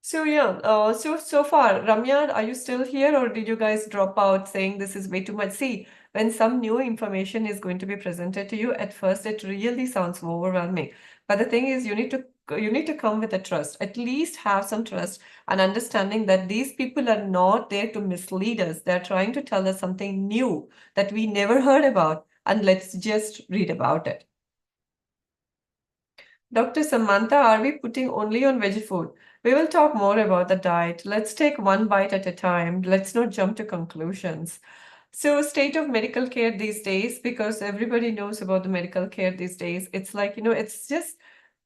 So yeah, so far, Ramya, are you still here or did you guys drop out saying this is way too much? See, when some new information is going to be presented to you, at first it really sounds overwhelming. But the thing is, you need to come with a trust. At least have some trust and understanding that these people are not there to mislead us. They're trying to tell us something new that we never heard about, and let's just read about it. Dr. Samantha, are we putting only on veggie food? We will talk more about the diet. Let's take one bite at a time. Let's not jump to conclusions. So, state of medical care these days, because everybody knows about the medical care these days, it's like, it's just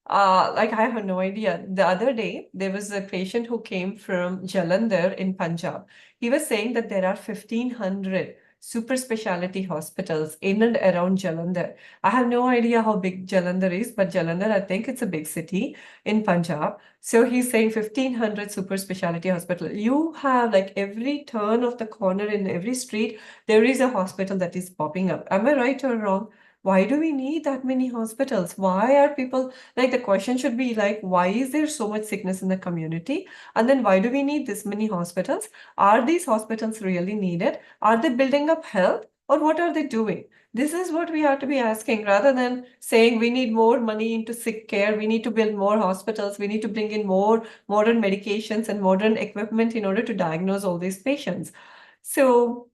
like I have no idea. The other day, there was a patient who came from Jalandhar in Punjab. He was saying that there are 1,500 super specialty hospitals in and around Jalandhar. I have no idea how big Jalandhar is, but Jalandhar, I think it's a big city in Punjab. So he's saying 1,500 super specialty hospital. You have like every turn of the corner in every street, there is a hospital that is popping up. Am I right or wrong? Why do we need that many hospitals? Why are people like the question should be like, why is there so much sickness in the community? And then why do we need this many hospitals? Are these hospitals really needed? Are they building up health? Or what are they doing? This is what we have to be asking rather than saying we need more money into sick care, we need to build more hospitals, we need to bring in more modern medications and modern equipment in order to diagnose all these patients. So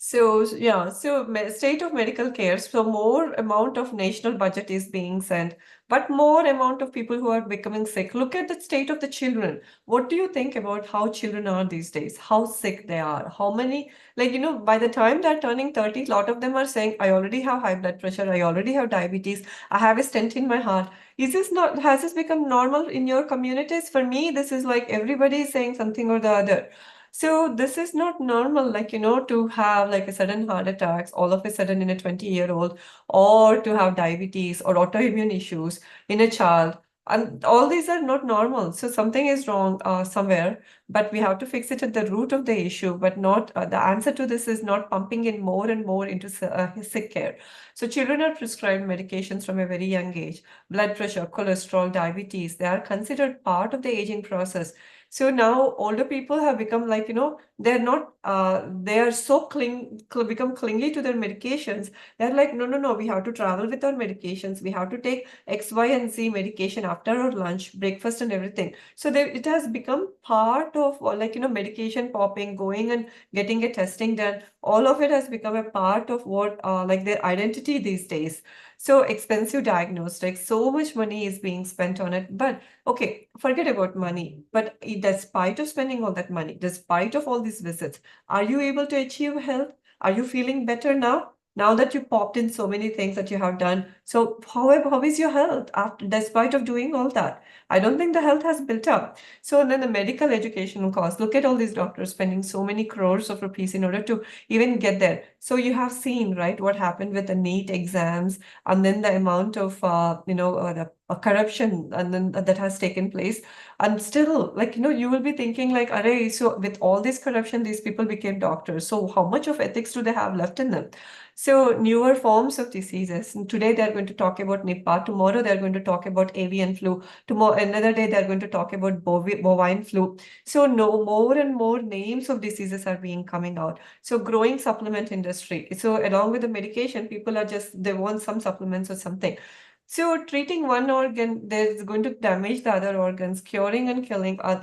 state of medical care. So more amount of national budget is being sent, but more amount of people who are becoming sick. Look at the state of the children. What do you think about how children are these days? How sick they are? How many, by the time they're turning 30, a lot of them are saying, I already have high blood pressure, I already have diabetes, I have a stent in my heart. Has this become normal in your communities? For me, this is like everybody is saying something or the other. So this is not normal, to have like a sudden heart attacks all of a sudden in a 20-year-old, or to have diabetes or autoimmune issues in a child. And all these are not normal. So something is wrong somewhere, but we have to fix it at the root of the issue, but not the answer to this is not pumping in more and more into sick care. So children are prescribed medications from a very young age. Blood pressure, cholesterol, diabetes, they are considered part of the aging process. So now older people have become like, they're not, they are so become clingy to their medications. They're like, no, no, no, we have to travel with our medications. We have to take X, Y, and Z medication after our lunch, breakfast, and everything. So it has become part of medication popping, going and getting a testing done. All of it has become a part of what, like their identity these days. So expensive diagnostics, so much money is being spent on it. But okay, forget about money. But despite of spending all that money, despite of all these visits, are you able to achieve health? Are you feeling better now? Now that you popped in so many things that you have done. So how is your health after, despite of doing all that? I don't think the health has built up. So then the medical education cost, look at all these doctors spending so many crores of rupees in order to even get there. So you have seen, right, what happened with the NEET exams, and then the amount of, the corruption and then that has taken place. And still, you will be thinking like, array, so with all this corruption, these people became doctors. So how much of ethics do they have left in them? So newer forms of diseases. And today they're going to talk about Nipah. Tomorrow they're going to talk about avian flu. Tomorrow, another day they're going to talk about bovine flu. So no more and more names of diseases are being coming out. So growing supplement industry. So along with the medication, people are they want some supplements or something. So treating one organ, there's going to damage the other organs. Curing and killing are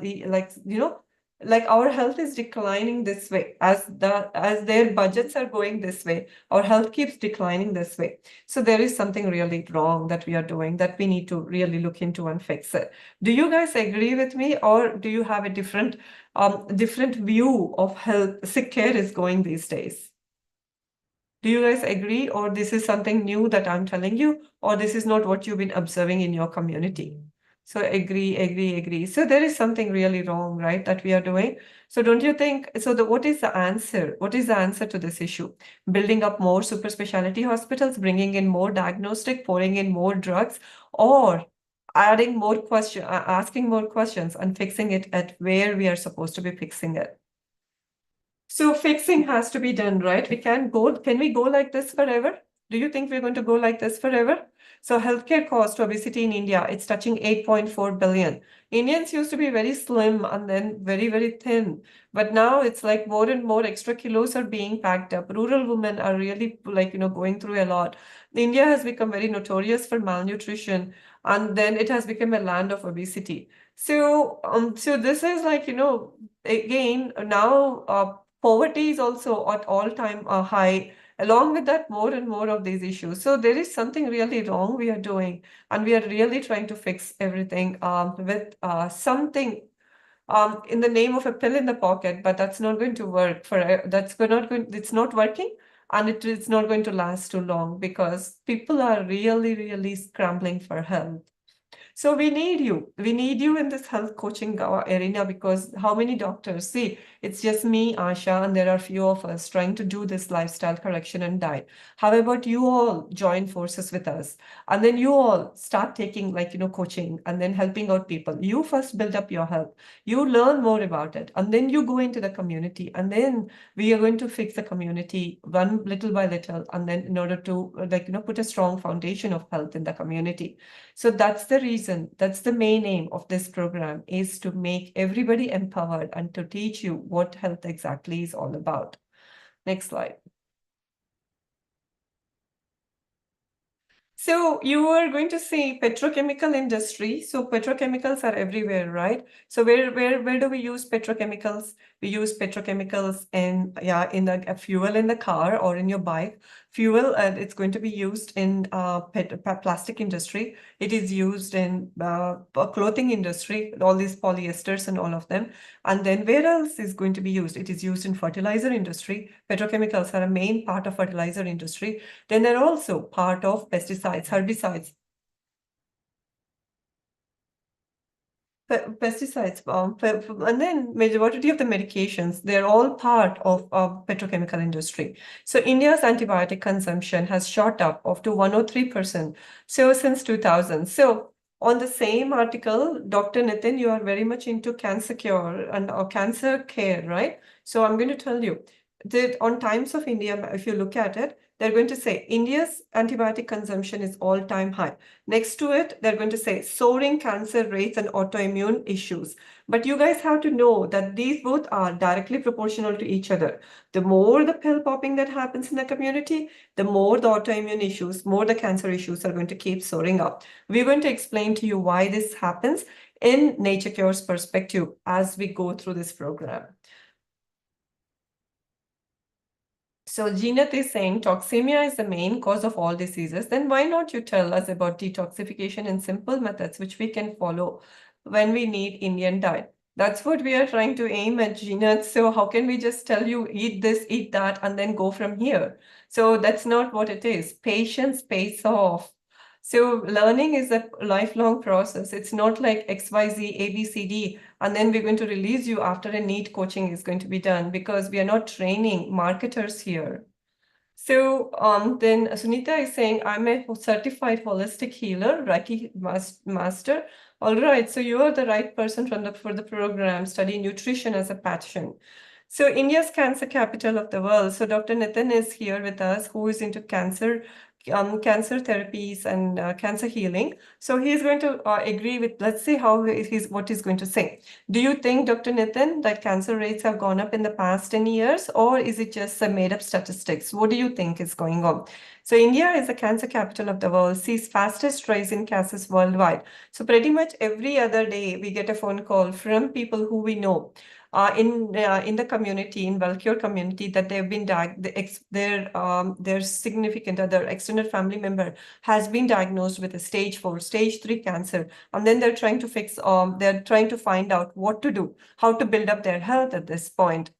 like our health is declining this way as their budgets are going this way. Our health keeps declining this way. So there is something really wrong that we are doing that we need to really look into and fix it. Do you guys agree with me, or do you have a different view of health sick care is going these days? Do you guys agree, or this is something new that I'm telling you, or this is not what you've been observing in your community? So agree. So there is something really wrong, right, that we are doing. So don't you think? So what is the answer? What is the answer to this issue? Building up more super specialty hospitals, bringing in more diagnostic, pouring in more drugs, or adding more asking more questions and fixing it at where we are supposed to be fixing it. So fixing has to be done, right? Can we go like this forever? Do you think we're going to go like this forever? So healthcare cost obesity in India, it's touching 8.4 billion. Indians used to be very slim and then very, very thin. But now it's like more and more extra kilos are being packed up. Rural women are really going through a lot. India has become very notorious for malnutrition, and then it has become a land of obesity. So this is again, now poverty is also at all-time high. Along with that, more and more of these issues. So there is something really wrong we are doing, and we are really trying to fix everything with something in the name of a pill in the pocket, but that's not going to work it's not working, and it is not going to last too long because people are really, really scrambling for help. So we need you. We need you in this health coaching arena, because how many doctors? See, it's just me, Asha, and there are few of us trying to do this lifestyle correction and diet. How about you all join forces with us? And then you all start taking coaching and then helping out people. You first build up your health. You learn more about it. And then you go into the community. And then we are going to fix the community one little by little. And then in order to put a strong foundation of health in the community. So that's the reason, that's the main aim of this program, is to make everybody empowered and to teach you what health exactly is all about. Next slide. So you are going to see petrochemical industry. So petrochemicals are everywhere, right? So where do we use petrochemicals? We use petrochemicals in the fuel in the car or in your bike. Fuel, it's going to be used in plastic industry. It is used in clothing industry, all these polyesters and all of them. And then where else is going to be used? It is used in fertilizer industry. Petrochemicals are a main part of fertilizer industry. Then they're also part of pesticides, herbicides. Pesticides, and then majority of the medications, they're all part of petrochemical industry. So India's antibiotic consumption has shot up to 103%. So since 2000. So on the same article, Dr. Nitin, you are very much into cancer cure and cancer care, right? So I'm going to tell you that on Times of India, if you look at it, they're going to say India's antibiotic consumption is all-time high. Next to it, they're going to say soaring cancer rates and autoimmune issues. But you guys have to know that these both are directly proportional to each other. The more the pill popping that happens in the community, the more the autoimmune issues, more the cancer issues are going to keep soaring up. We're going to explain to you why this happens in Nature Cure's perspective as we go through this program. So Jeanette is saying toxemia is the main cause of all diseases. Then why not you tell us about detoxification and simple methods which we can follow when we need Indian diet? That's what we are trying to aim at, Jeanette. So how can we just tell you eat this, eat that, and then go from here? So that's not what it is. Patience pays off. So learning is a lifelong process. It's not like XYZ, ABCD, and then we're going to release you after a neat coaching is going to be done, because we are not training marketers here. So then Sunita is saying, I'm a certified holistic healer, Reiki master. All right, so you are the right person for the program, study nutrition as a passion. So India's cancer capital of the world. So Dr. Nitin is here with us, who is into cancer therapies and cancer healing. So he is going to agree with, let's see what he's going to say. Do you think, Dr. Nitin, that cancer rates have gone up in the past 10 years, or is it just some made up statistics? What do you think is going on? So India is the cancer capital of the world, sees fastest rise in cancers worldwide. So pretty much every other day, we get a phone call from people who we know in the community, in Wellcure community, that they've been their significant other extended family member has been diagnosed with a stage 4, stage 3 cancer, and then they're trying to they're trying to find out what to do, how to build up their health at this point.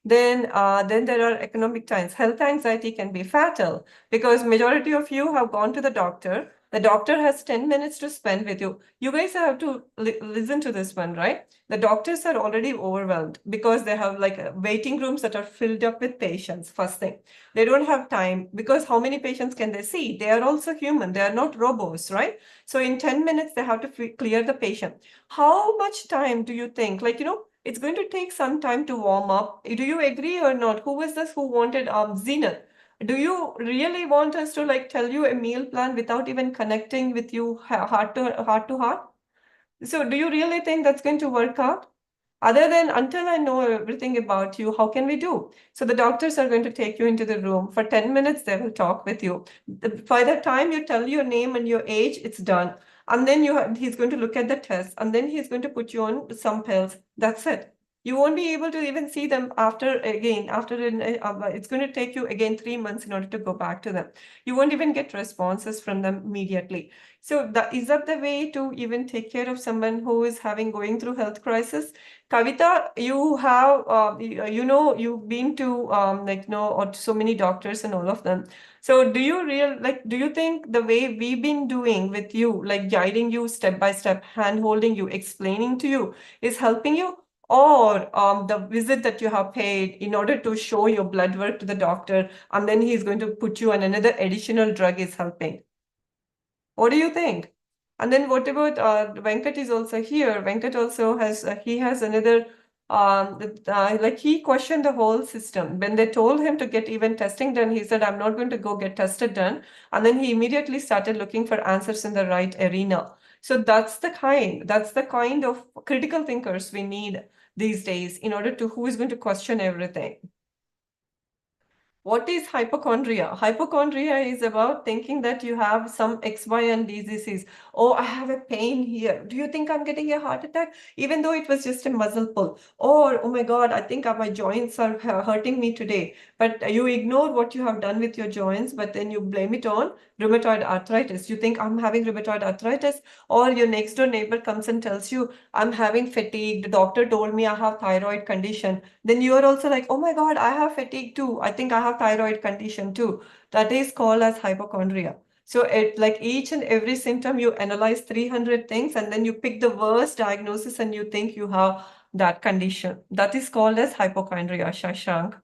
Then there are economic times. Health anxiety can be fatal, because majority of you have gone to the doctor. The doctor has 10 minutes to spend with you. You guys have to listen to this one, right? The doctors are already overwhelmed because they have like waiting rooms that are filled up with patients, first thing. They don't have time because how many patients can they see? They are also human. They are not robots, right? So in 10 minutes, they have to clear the patient. How much time do you think? Like, it's going to take some time to warm up. Do you agree or not? Who was this who wanted Zenith? Do you really want us to like tell you a meal plan without even connecting with you heart to heart? So do you really think that's going to work out? Other than until I know everything about you, how can we do? So the doctors are going to take you into the room. For 10 minutes, they will talk with you. By the time you tell your name and your age, it's done. And then he's going to look at the test, and then he's going to put you on some pills. That's it. You won't be able to even see them it's going to take you again 3 months in order to go back to them. You won't even get responses from them immediately. So is that the way to even take care of someone who is going through health crisis? Kavita, you have, you've been to or so many doctors and all of them. So do you think the way we've been doing with you, like guiding you step by step, hand holding you, explaining to you, is helping you? Or the visit that you have paid in order to show your blood work to the doctor, and then he's going to put you on another additional drug is helping? What do you think? And then what about Venkat is also here. Venkat also he has another, like he questioned the whole system. When they told him to get even testing done, he said, I'm not going to go get tested done. And then he immediately started looking for answers in the right arena. So that's the kind of critical thinkers we need these days in order to who is going to question everything. What is hypochondria? Hypochondria is about thinking that you have some X, Y, and D disease. Oh, I have a pain here. Do you think I'm getting a heart attack? Even though it was just a muscle pull. Or, oh my God, I think my joints are hurting me today. But you ignore what you have done with your joints, but then you blame it on rheumatoid arthritis. You think I'm having rheumatoid arthritis, or your next door neighbor comes and tells you, I'm having fatigue. The doctor told me I have thyroid condition. Then you are also like, oh my God, I have fatigue too. I think I have thyroid condition too. That is called as hypochondria. So like each and every symptom, you analyze 300 things, and then you pick the worst diagnosis and you think you have that condition. That is called as hypochondria, Shashank.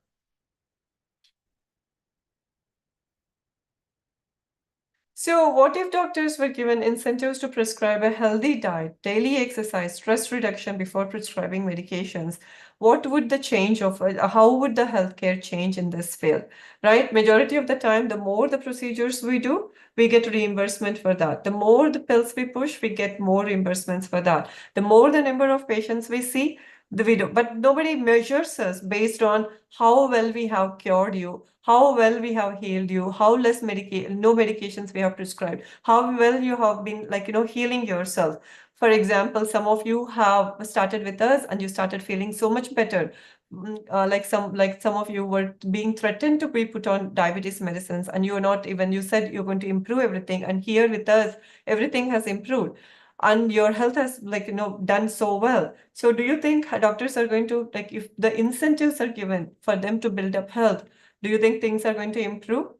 So what if doctors were given incentives to prescribe a healthy diet, daily exercise, stress reduction before prescribing medications? What would the change of, how would the healthcare change in this field, right? Majority of the time, the more the procedures we do, we get reimbursement for that. The more the pills we push, we get more reimbursements for that. The more the number of patients we see, the we do. But nobody measures us based on how well we have cured you, how well we have healed you, how no medications we have prescribed, how well you have been healing yourself. For example, some of you have started with us and you started feeling so much better. Like some of you were being threatened to be put on diabetes medicines, and you said you're going to improve everything, and here with us everything has improved and your health has done so well. So do you think doctors are going to, if the incentives are given for them to build up health, do you think things are going to improve?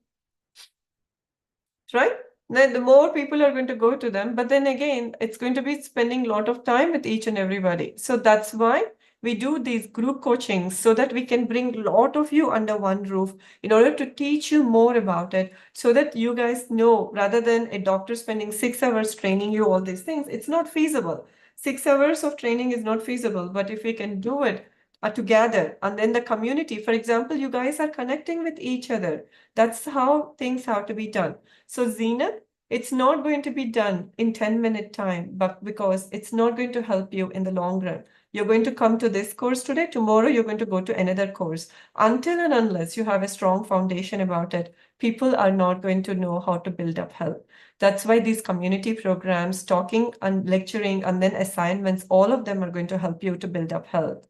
Right? Then the more people are going to go to them, but then again, it's going to be spending a lot of time with each and everybody. So that's why we do these group coachings, so that we can bring a lot of you under one roof in order to teach you more about it, so that you guys know, rather than a doctor spending 6 hours training you all these things, it's not feasible. 6 hours of training is not feasible, but if we can do it together, and then the community, for example, you guys are connecting with each other. That's how things have to be done. So Zenith, it's not going to be done in 10-minute time, but because it's not going to help you in the long run. You're going to come to this course today, tomorrow you're going to go to another course. Until and unless you have a strong foundation about it, people are not going to know how to build up health. That's why these community programs, talking and lecturing, and then assignments, all of them are going to help you to build up health.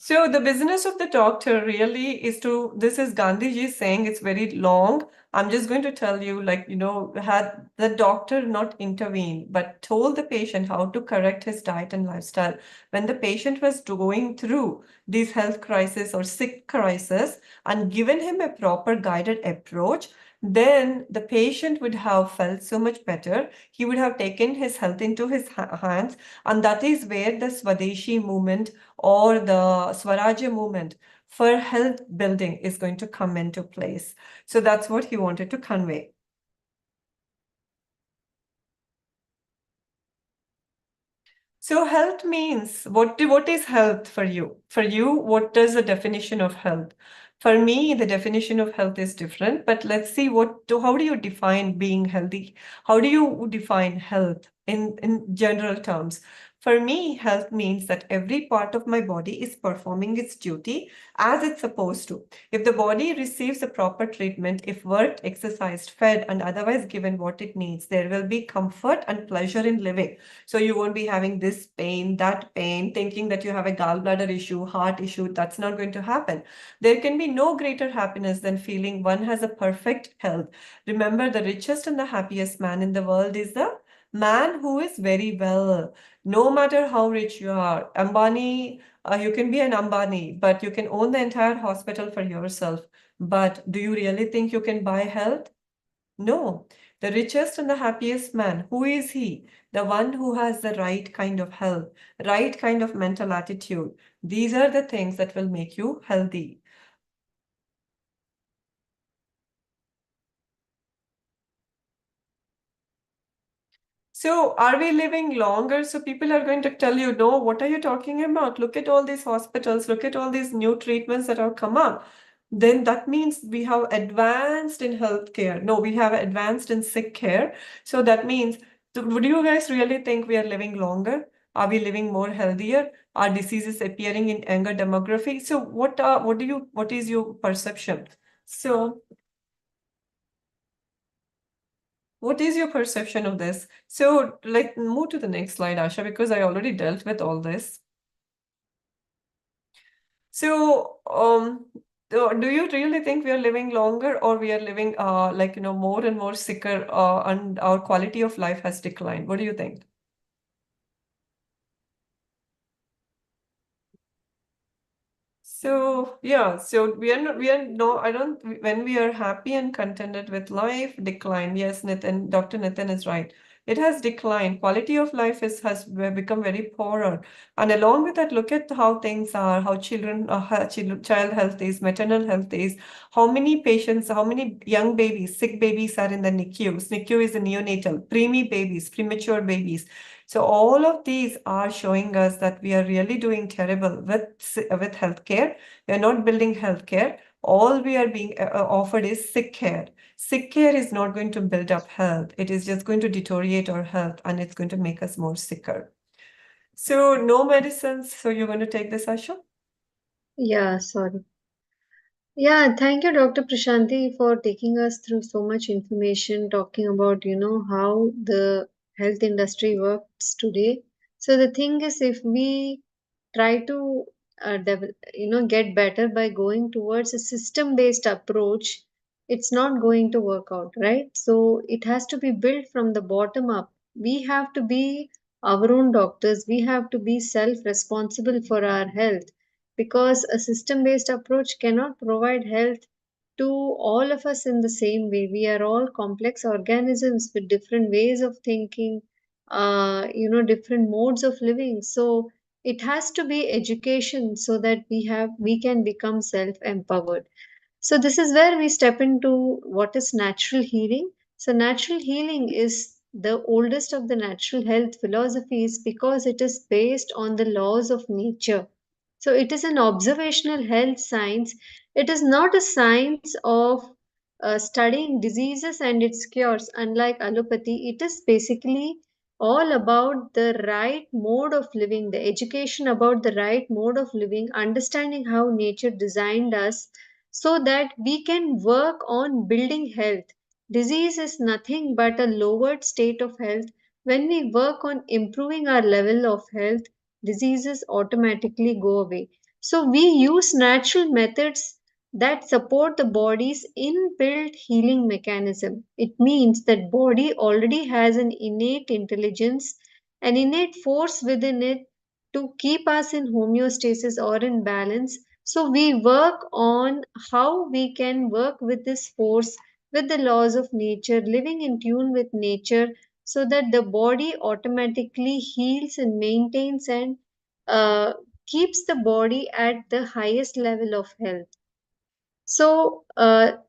So the business of the doctor really is to, this is Gandhiji saying, it's very long. I'm just going to tell you, like, had the doctor not intervened, but told the patient how to correct his diet and lifestyle. When the patient was going through these health crisis or sick crisis and given him a proper guided approach, then the patient would have felt so much better. He would have taken his health into his hands. And that is where the Swadeshi movement or the Swarajya movement for health building is going to come into place. So that's what he wanted to convey. So health means, what is health for you? For you, what is the definition of health? For me, the definition of health is different, but let's see how do you define being healthy? How do you define health in general terms? For me, health means that every part of my body is performing its duty as it's supposed to. If the body receives the proper treatment, if worked, exercised, fed, and otherwise given what it needs, there will be comfort and pleasure in living. So you won't be having this pain, that pain, thinking that you have a gallbladder issue, heart issue. That's not going to happen. There can be no greater happiness than feeling one has a perfect health. Remember, the richest and the happiest man in the world is the man who is very well. No matter how rich you are, Ambani, you can be an Ambani, but you can own the entire hospital for yourself. But do you really think you can buy health? No. The richest and the happiest man, who is he? The one who has the right kind of health, right kind of mental attitude. These are the things that will make you healthy. So are we living longer? So people are going to tell you, no, what are you talking about? Look at all these hospitals, look at all these new treatments that have come up. Then that means we have advanced in healthcare. No, we have advanced in sick care. So that means, would you guys really think we are living longer? Are we living more healthier? Are diseases appearing in younger demography? So what is your perception? So what is your perception of this? So, like, move to the next slide, Asha, because I already dealt with all this. So, do you really think we are living longer, or we are living, more and more sicker, and our quality of life has declined? What do you think? So yeah, so we are no, I don't, when we are happy and contented with life, decline. Yes, Nitin, Dr. Nitin is right. It has declined. Quality of life has become very poorer. And along with that, look at how things are, how child health is, maternal health is, how many patients, how many young babies, sick babies are in the NICUs. NICU is the neonatal, preemie babies, premature babies. So all of these are showing us that we are really doing terrible with healthcare. We are not building healthcare. All we are being offered is sick care. Sick care is not going to build up health. It is just going to deteriorate our health, and it's going to make us more sicker. So no medicines. So you're going to take this, Asha? Yeah, sorry. Yeah, thank you, Dr. Prashanti, for taking us through so much information, talking about, how the health industry works today. So the thing is, if we try to, get better by going towards a system-based approach, it's not going to work out, right? So it has to be built from the bottom up. We have to be our own doctors. We have to be self-responsible for our health because a system based approach cannot provide health to all of us in the same way. We are all complex organisms with different ways of thinking, different modes of living. So it has to be education so that we can become self empowered. So this is where we step into what is natural healing. So natural healing is the oldest of the natural health philosophies because it is based on the laws of nature. So it is an observational health science. It is not a science of studying diseases and its cures. Unlike allopathy, it is basically all about the right mode of living, the education about the right mode of living, understanding how nature designed us so that we can work on building health. Disease is nothing but a lowered state of health. When we work on improving our level of health, diseases automatically go away. So we use natural methods that support the body's inbuilt healing mechanism. It means that body already has an innate intelligence, an innate force within it to keep us in homeostasis or in balance. So we work on how we can work with this force, with the laws of nature, living in tune with nature, so that the body automatically heals and maintains and uh, keeps the body at the highest level of health. So,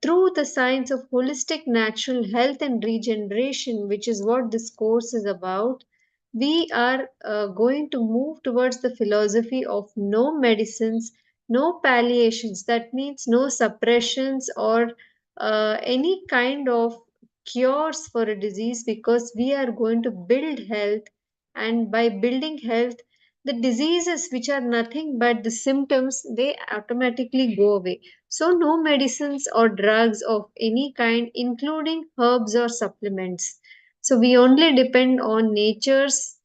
through the science of holistic natural health and regeneration, which is what this course is about, we are going to move towards the philosophy of no medicines, no palliations. That means no suppressions or any kind of cures for a disease, because we are going to build health. And by building health, the diseases which are nothing but the symptoms, they automatically go away. So, no medicines or drugs of any kind, including herbs or supplements. So, we only depend on nature's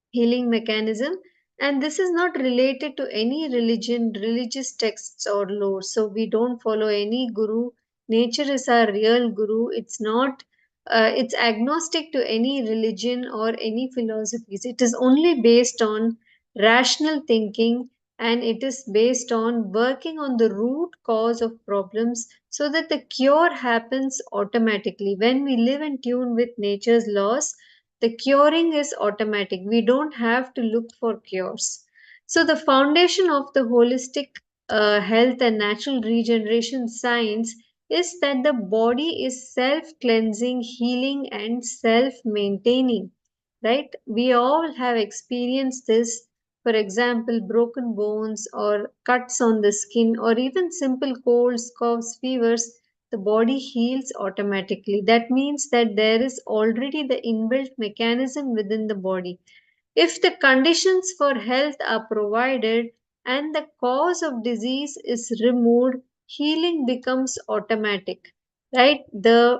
healing mechanism, and this is not related to any religion, religious texts or lore. So we don't follow any guru. Nature is our real guru. It's not it's agnostic to any religion or any philosophies. It is only based on rational thinking, and it is based on working on the root cause of problems so that the cure happens automatically. When we live in tune with nature's laws, the curing is automatic. We don't have to look for cures. So, the foundation of the holistic health and natural regeneration science is that the body is self cleansing, healing, and self maintaining. Right? We all have experienced this. For example, broken bones or cuts on the skin, or even simple colds, coughs, fevers, the body heals automatically. That means that there is already the inbuilt mechanism within the body. If the conditions for health are provided and the cause of disease is removed, healing becomes automatic. Right? The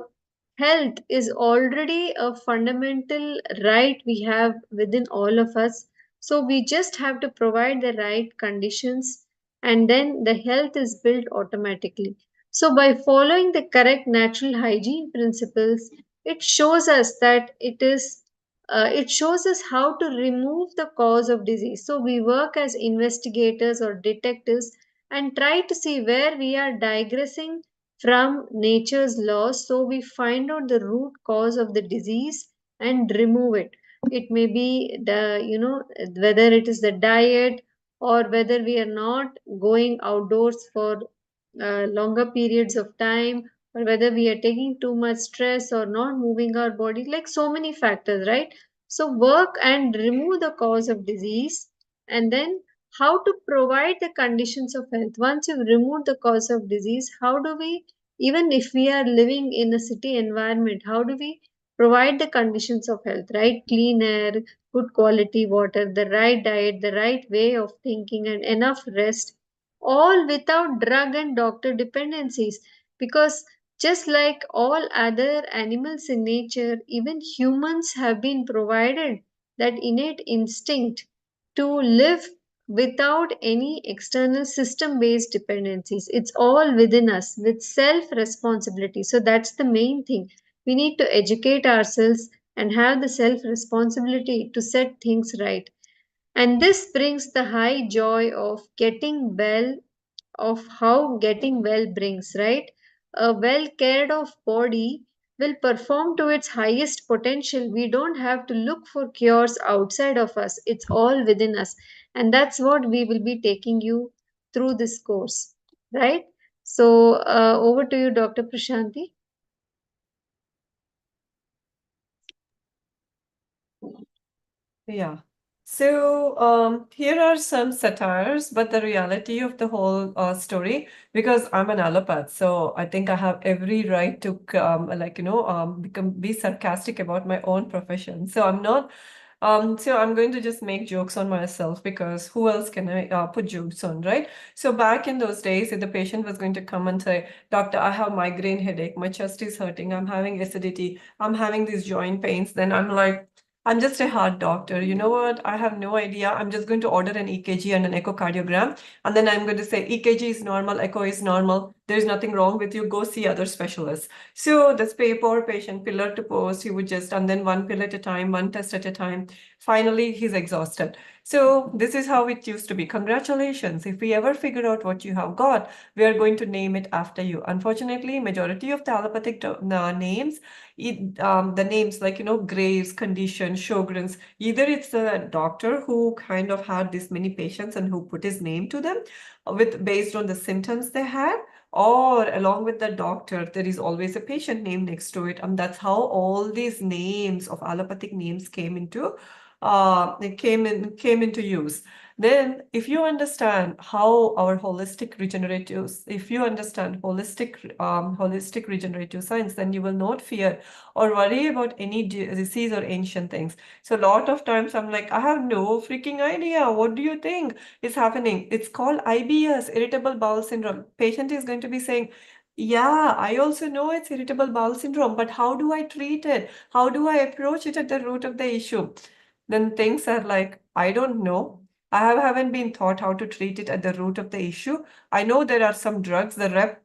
health is already a fundamental right we have within all of us. So we just have to provide the right conditions, and then the health is built automatically. So by following the correct natural hygiene principles, it shows us that it shows us how to remove the cause of disease. So we work as investigators or detectives and try to see where we are digressing from nature's laws. So we find out the root cause of the disease and remove it. It may be whether it is the diet, or whether we are not going outdoors for longer periods of time, or whether we are taking too much stress or not moving our body, like so many factors, right? So work and remove the cause of disease, and then how to provide the conditions of health. Once you've removed the cause of disease, how do we, even if we are living in a city environment, how do we provide the conditions of health, right? Clean air, good quality water, the right diet, the right way of thinking, and enough rest, all without drug and doctor dependencies. Because just like all other animals in nature, even humans have been provided that innate instinct to live without any external system based dependencies. It's all within us with self responsibility. So that's the main thing. We need to educate ourselves and have the self responsibility to set things right. And this brings the high joy of getting well, of how getting well brings, right? A well cared of body will perform to its highest potential. We don't have to look for cures outside of us, it's all within us. And that's what we will be taking you through this course, right? So, over to you, Dr. Prashanti. Yeah. So here are some satires, but the reality of the whole story, because I'm an allopath, so I think I have every right to be sarcastic about my own profession. So I'm not. So I'm going to just make jokes on myself, because who else can I put jokes on, right? So back in those days, if the patient was going to come and say, "Doctor, I have migraine headache, my chest is hurting, I'm having acidity, I'm having these joint pains," then I'm like, I'm just a heart doctor. You know what? I have no idea. I'm just going to order an EKG and an echocardiogram. And then I'm going to say EKG is normal, echo is normal. There's nothing wrong with you. Go see other specialists. So this poor patient, pillar to post, he would just, and then one pill at a time, one test at a time. Finally, he's exhausted. So this is how it used to be. Congratulations. If we ever figure out what you have got, we are going to name it after you. Unfortunately, majority of the allopathic names, the names like, Graves, condition, Sjogren's, either it's a doctor who kind of had this many patients and who put his name to them based on the symptoms they had, or along with the doctor, there is always a patient name next to it. And that's how all these names of allopathic names came into use. Then, if you understand how our holistic regenerative science, then you will not fear or worry about any disease or ancient things. So a lot of times I'm like, I have no freaking idea. What do you think is happening? It's called IBS, irritable bowel syndrome. Patient is going to be saying, yeah, I also know it's irritable bowel syndrome, but how do I treat it? How do I approach it at the root of the issue? Then things are like, I don't know. Haven't been taught how to treat it at the root of the issue. I know there are some drugs. The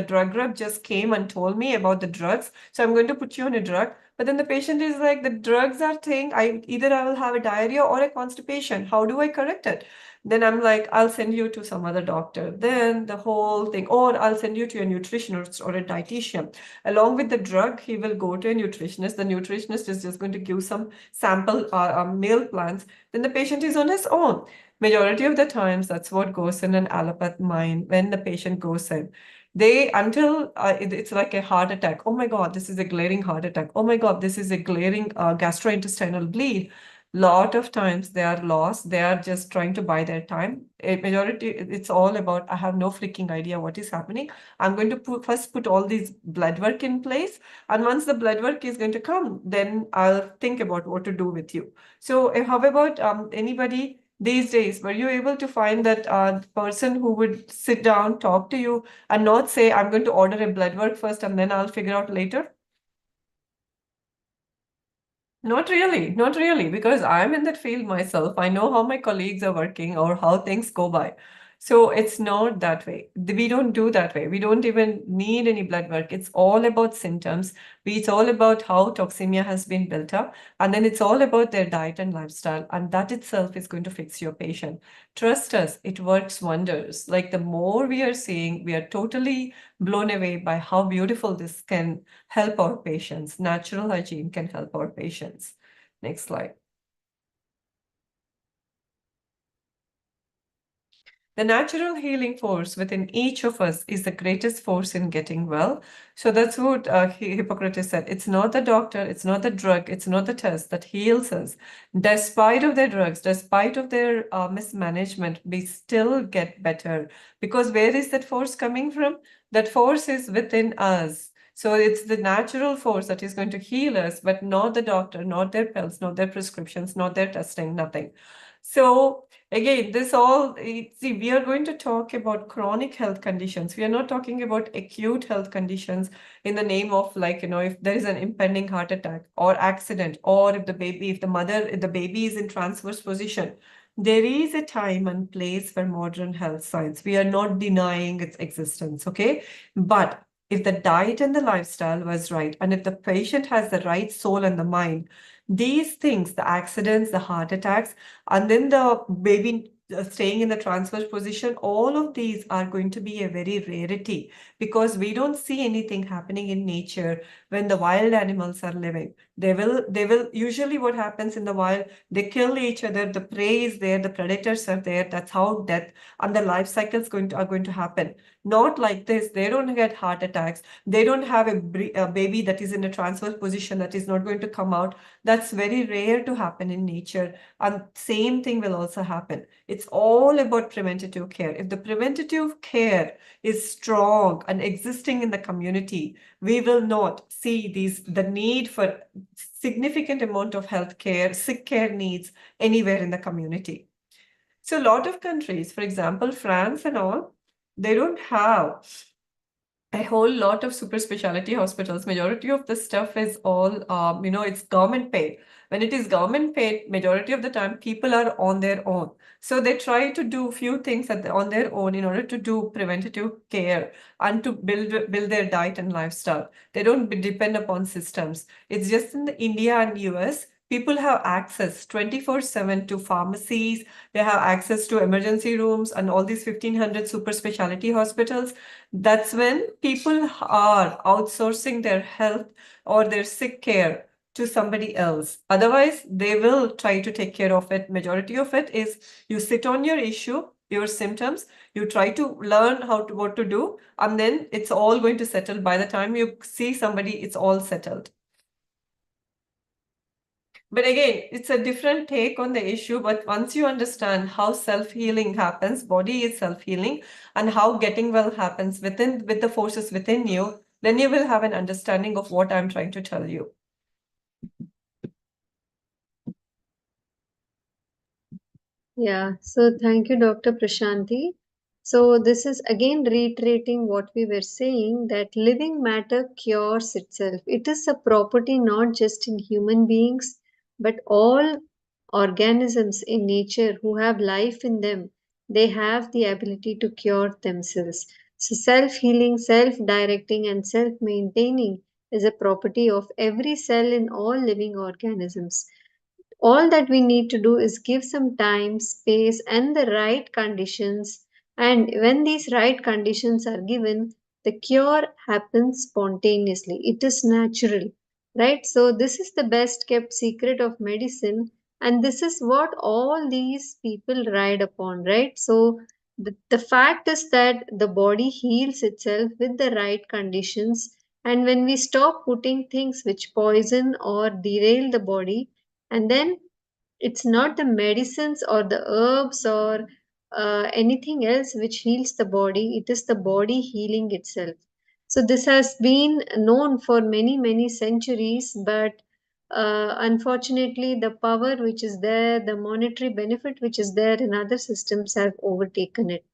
drug rep just came and told me about the drugs. So I'm going to put you on a drug. But then the patient is like, the drugs are saying either I will have a diarrhea or a constipation. How do I correct it? Then I'm like, I'll send you to some other doctor. Then the whole thing, or I'll send you to a nutritionist or a dietitian. Along with the drug, he will go to a nutritionist. The nutritionist is just going to give some sample meal plans. Then the patient is on his own. Majority of the times, that's what goes in an allopath mind when the patient goes in. Until it's like a heart attack. Oh my God, this is a glaring heart attack. Oh my God, this is a glaring gastrointestinal bleed. Lot of times they are lost. They are just trying to buy their time. It's all about, I have no freaking idea what is happening. I'm going to first put all these blood work in place. And once the blood work is going to come, then I'll think about what to do with you. So how about anybody these days, were you able to find that person who would sit down, talk to you, and not say, I'm going to order a blood work first and then I'll figure out later? Not really, because I'm in that field myself. I know how my colleagues are working or how things go by. So it's not that way. We don't do that way. We don't even need any blood work. It's all about symptoms. It's all about how toxemia has been built up. And then it's all about their diet and lifestyle. And that itself is going to fix your patient. Trust us, it works wonders. Like the more we are seeing, we are totally blown away by how beautiful this can help our patients. Natural hygiene can help our patients. Next slide. The natural healing force within each of us is the greatest force in getting well. So that's what Hippocrates said. It's not the doctor, it's not the drug, it's not the test that heals us. Despite of their drugs, despite of their mismanagement, we still get better. Because where is that force coming from? That force is within us. So it's the natural force that is going to heal us, but not the doctor, not their pills, not their prescriptions, not their testing, nothing. So again, we are going to talk about chronic health conditions. We are not talking about acute health conditions in the name of if there is an impending heart attack or accident, or if the baby is in transverse position. There is a time and place for modern health science. We are not denying its existence, okay? But if the diet and the lifestyle was right, and if the patient has the right soul and the mind, these things, the accidents, the heart attacks, and then the baby staying in the transverse position, all of these are going to be a very rarity, because we don't see anything happening in nature when the wild animals are living. They will usually, what happens in the wild, they kill each other, the prey is there, the predators are there. That's how death and the life cycles are going to happen. Not like this. They don't get heart attacks. They don't have a baby that is in a transverse position that is not going to come out. That's very rare to happen in nature. And same thing will also happen. It's all about preventative care. If the preventative care is strong and existing in the community, we will not see the need for significant amount of health care, sick care needs anywhere in the community. So a lot of countries, for example, France and all, they don't have a whole lot of super specialty hospitals, majority of the stuff is all, it's government paid. When it is government paid, majority of the time people are on their own. So they try to do few things on their own in order to do preventative care and to build their diet and lifestyle. They don't depend upon systems. It's just in the India and US, people have access 24/7 to pharmacies. They have access to emergency rooms and all these 1,500 super specialty hospitals. That's when people are outsourcing their health or their sick care to somebody else. Otherwise, they will try to take care of it. Majority of it is you sit on your issue, your symptoms, you try to learn what to do, and then it's all going to settle. By the time you see somebody, it's all settled. But again, it's a different take on the issue. But once you understand how self-healing happens, body is self-healing, and how getting well happens with the forces within you, then you will have an understanding of what I'm trying to tell you. Yeah, so thank you, Dr. Prashanti. So, this is again reiterating what we were saying, that living matter cures itself. It is a property not just in human beings, but all organisms in nature who have life in them. They have the ability to cure themselves. So, self healing, self directing, and self maintaining is a property of every cell in all living organisms. All that we need to do is give some time, space, and the right conditions. And when these right conditions are given, the cure happens spontaneously. It is natural, right? So, this is the best kept secret of medicine. And this is what all these people ride upon, right? So, the fact is that the body heals itself with the right conditions. And when we stop putting things which poison or derail the body, and then it's not the medicines or the herbs or anything else which heals the body, it is the body healing itself. So this has been known for many centuries, but unfortunately the power which is there, the monetary benefit which is there in other systems have overtaken it.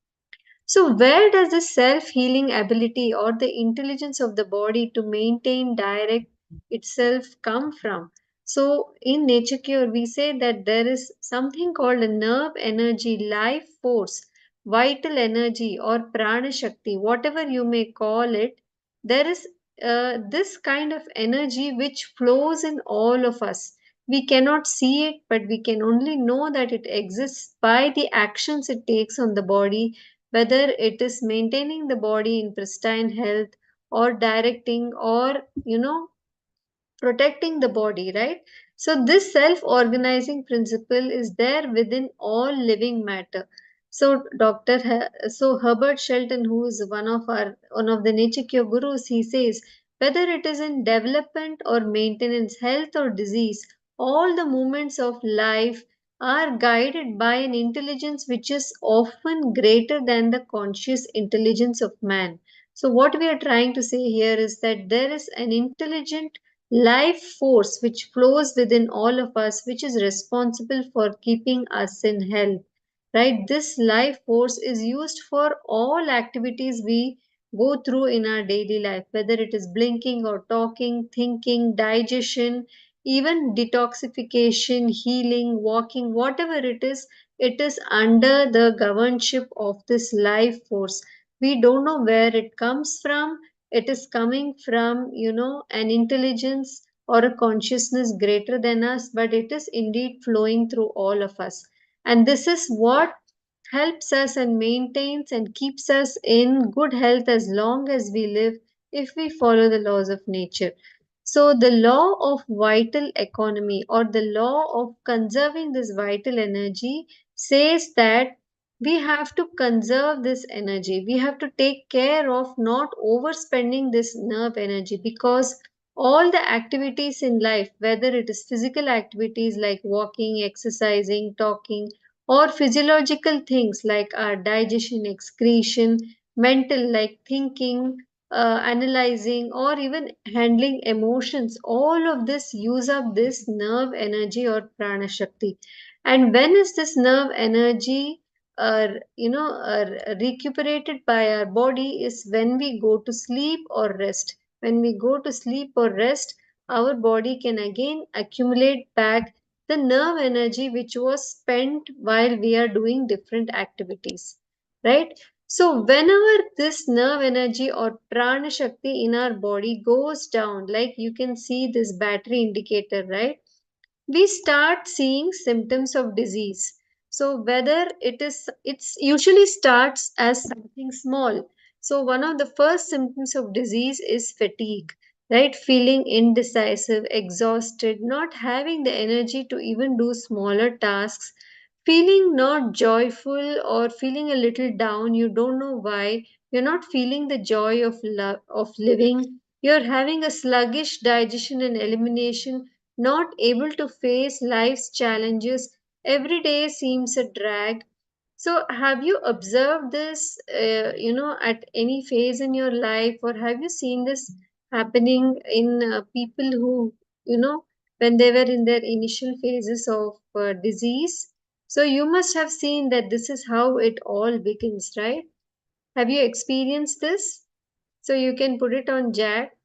So, where does the self healing ability or the intelligence of the body to maintain direct itself come from? So, in Nature Cure, we say that there is something called a nerve energy, life force, vital energy, or Pranashakti, whatever you may call it. There is this kind of energy which flows in all of us. We cannot see it, but we can only know that it exists by the actions it takes on the body, whether it is maintaining the body in pristine health or directing or protecting the body, right? So, this self organizing principle is there within all living matter. So, so Herbert Shelton, who is one of the nature cure gurus, he says whether it is in development or maintenance, health or disease, all the movements of life are guided by an intelligence which is often greater than the conscious intelligence of man. So, what we are trying to say here is that there is an intelligent life force which flows within all of us, which is responsible for keeping us in health, right? This life force is used for all activities we go through in our daily life, whether it is blinking or talking, thinking, digestion, even detoxification, healing, walking, whatever it is under the governship of this life force. We don't know where it comes from. It is coming from an intelligence or a consciousness greater than us, but it is indeed flowing through all of us. And this is what helps us and maintains and keeps us in good health as long as we live, if we follow the laws of nature. So the law of vital economy or the law of conserving this vital energy says that we have to conserve this energy. We have to take care of not overspending this nerve energy, because all the activities in life, whether it is physical activities like walking, exercising, talking, or physiological things like our digestion, excretion, mental like thinking, analyzing, or even handling emotions, all of this use up this nerve energy or prana shakti. And when is this nerve energy are recuperated by our body is when we go to sleep or rest. When we go to sleep or rest, our body can again accumulate back the nerve energy which was spent while we are doing different activities, right? So whenever this nerve energy or prana shakti in our body goes down, like you can see this battery indicator, right? We start seeing symptoms of disease. So whether it's usually starts as something small. So one of the first symptoms of disease is fatigue, right? Feeling indecisive, exhausted, not having the energy to even do smaller tasks, feeling not joyful or feeling a little down. You don't know why. You're not feeling the joy of love of living. You're having a sluggish digestion and elimination, not able to face life's challenges. Every day seems a drag. So, have you observed this, at any phase in your life, or have you seen this happening in people who, when they were in their initial phases of disease? So, you must have seen that this is how it all begins, right? Have you experienced this? So you can put it on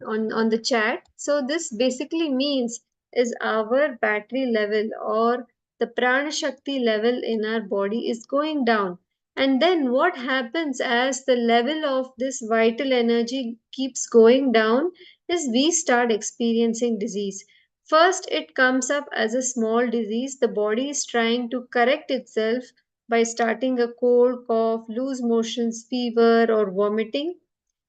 on the chat. So this basically means is our battery level or the prana shakti level in our body is going down. And then what happens as the level of this vital energy keeps going down is we start experiencing disease. First it comes up as a small disease. The body is trying to correct itself by starting a cold, cough, loose motions, fever or vomiting.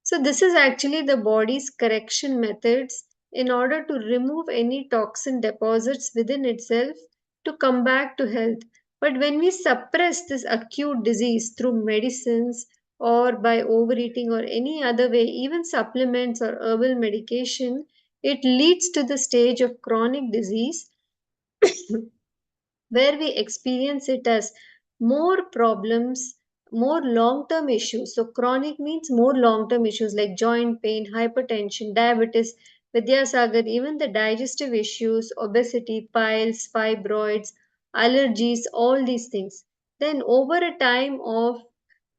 So, this is actually the body's correction methods in order to remove any toxin deposits within itself to come back to health. But when we suppress this acute disease through medicines or by overeating or any other way, even supplements or herbal medication, it leads to the stage of chronic disease where we experience it as more problems, more long term issues. So, chronic means more long term issues like joint pain, hypertension, diabetes, Vidyasagar, even the digestive issues, obesity, piles, fibroids, allergies, all these things. Then, over a time of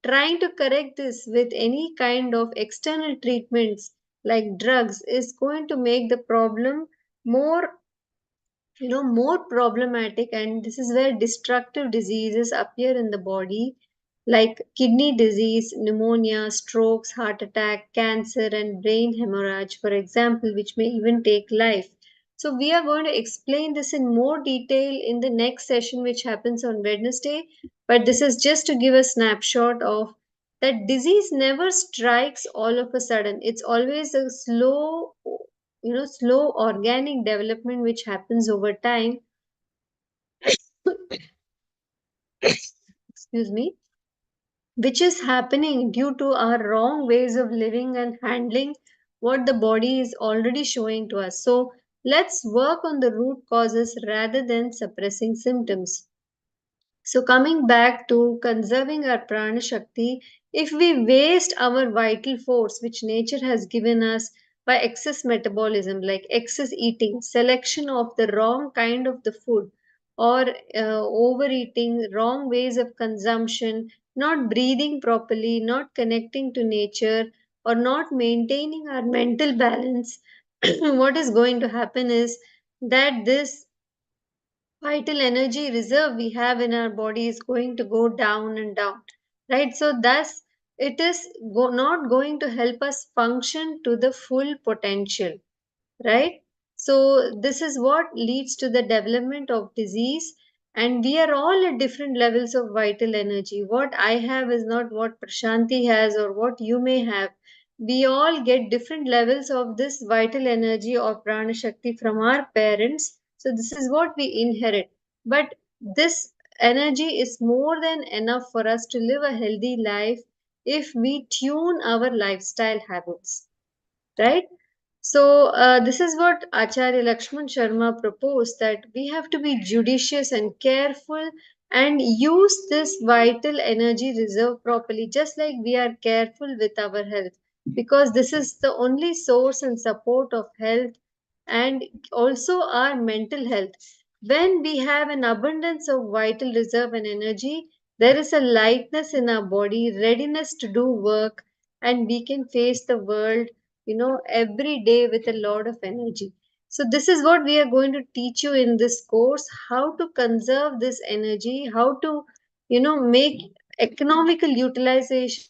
trying to correct this with any kind of external treatments like drugs is going to make the problem more more problematic, and this is where destructive diseases appear in the body like kidney disease, pneumonia, strokes, heart attack, cancer and brain hemorrhage, for example, which may even take life. So we are going to explain this in more detail in the next session which happens on Wednesday, but this is just to give a snapshot of that disease never strikes all of a sudden. It's always a slow organic development which happens over time. Excuse me, which is happening due to our wrong ways of living and handling what the body is already showing to us. So let's work on the root causes rather than suppressing symptoms. So, coming back to conserving our prana shakti, if we waste our vital force which nature has given us by excess metabolism, like excess eating, selection of the wrong kind of the food, or overeating, wrong ways of consumption, not breathing properly, not connecting to nature, or not maintaining our mental balance, what is going to happen is that this vital energy reserve we have in our body is going to go down and down, right? So thus it is not going to help us function to the full potential, right? So, this is what leads to the development of disease, and we are all at different levels of vital energy. What I have is not what Prashanti has or what you may have. We all get different levels of this vital energy or prana shakti from our parents. So, this is what we inherit. But this energy is more than enough for us to live a healthy life if we tune our lifestyle habits, right? So, this is what Acharya Lakshman Sharma proposed, that we have to be judicious and careful and use this vital energy reserve properly, just like we are careful with our health, because this is the only source and support of health and also our mental health. When we have an abundance of vital reserve and energy, There is a lightness in our body, readiness to do work, and we can face the world, every day with a lot of energy. So, this is what we are going to teach you in this course, how to conserve this energy, how to, make economical utilization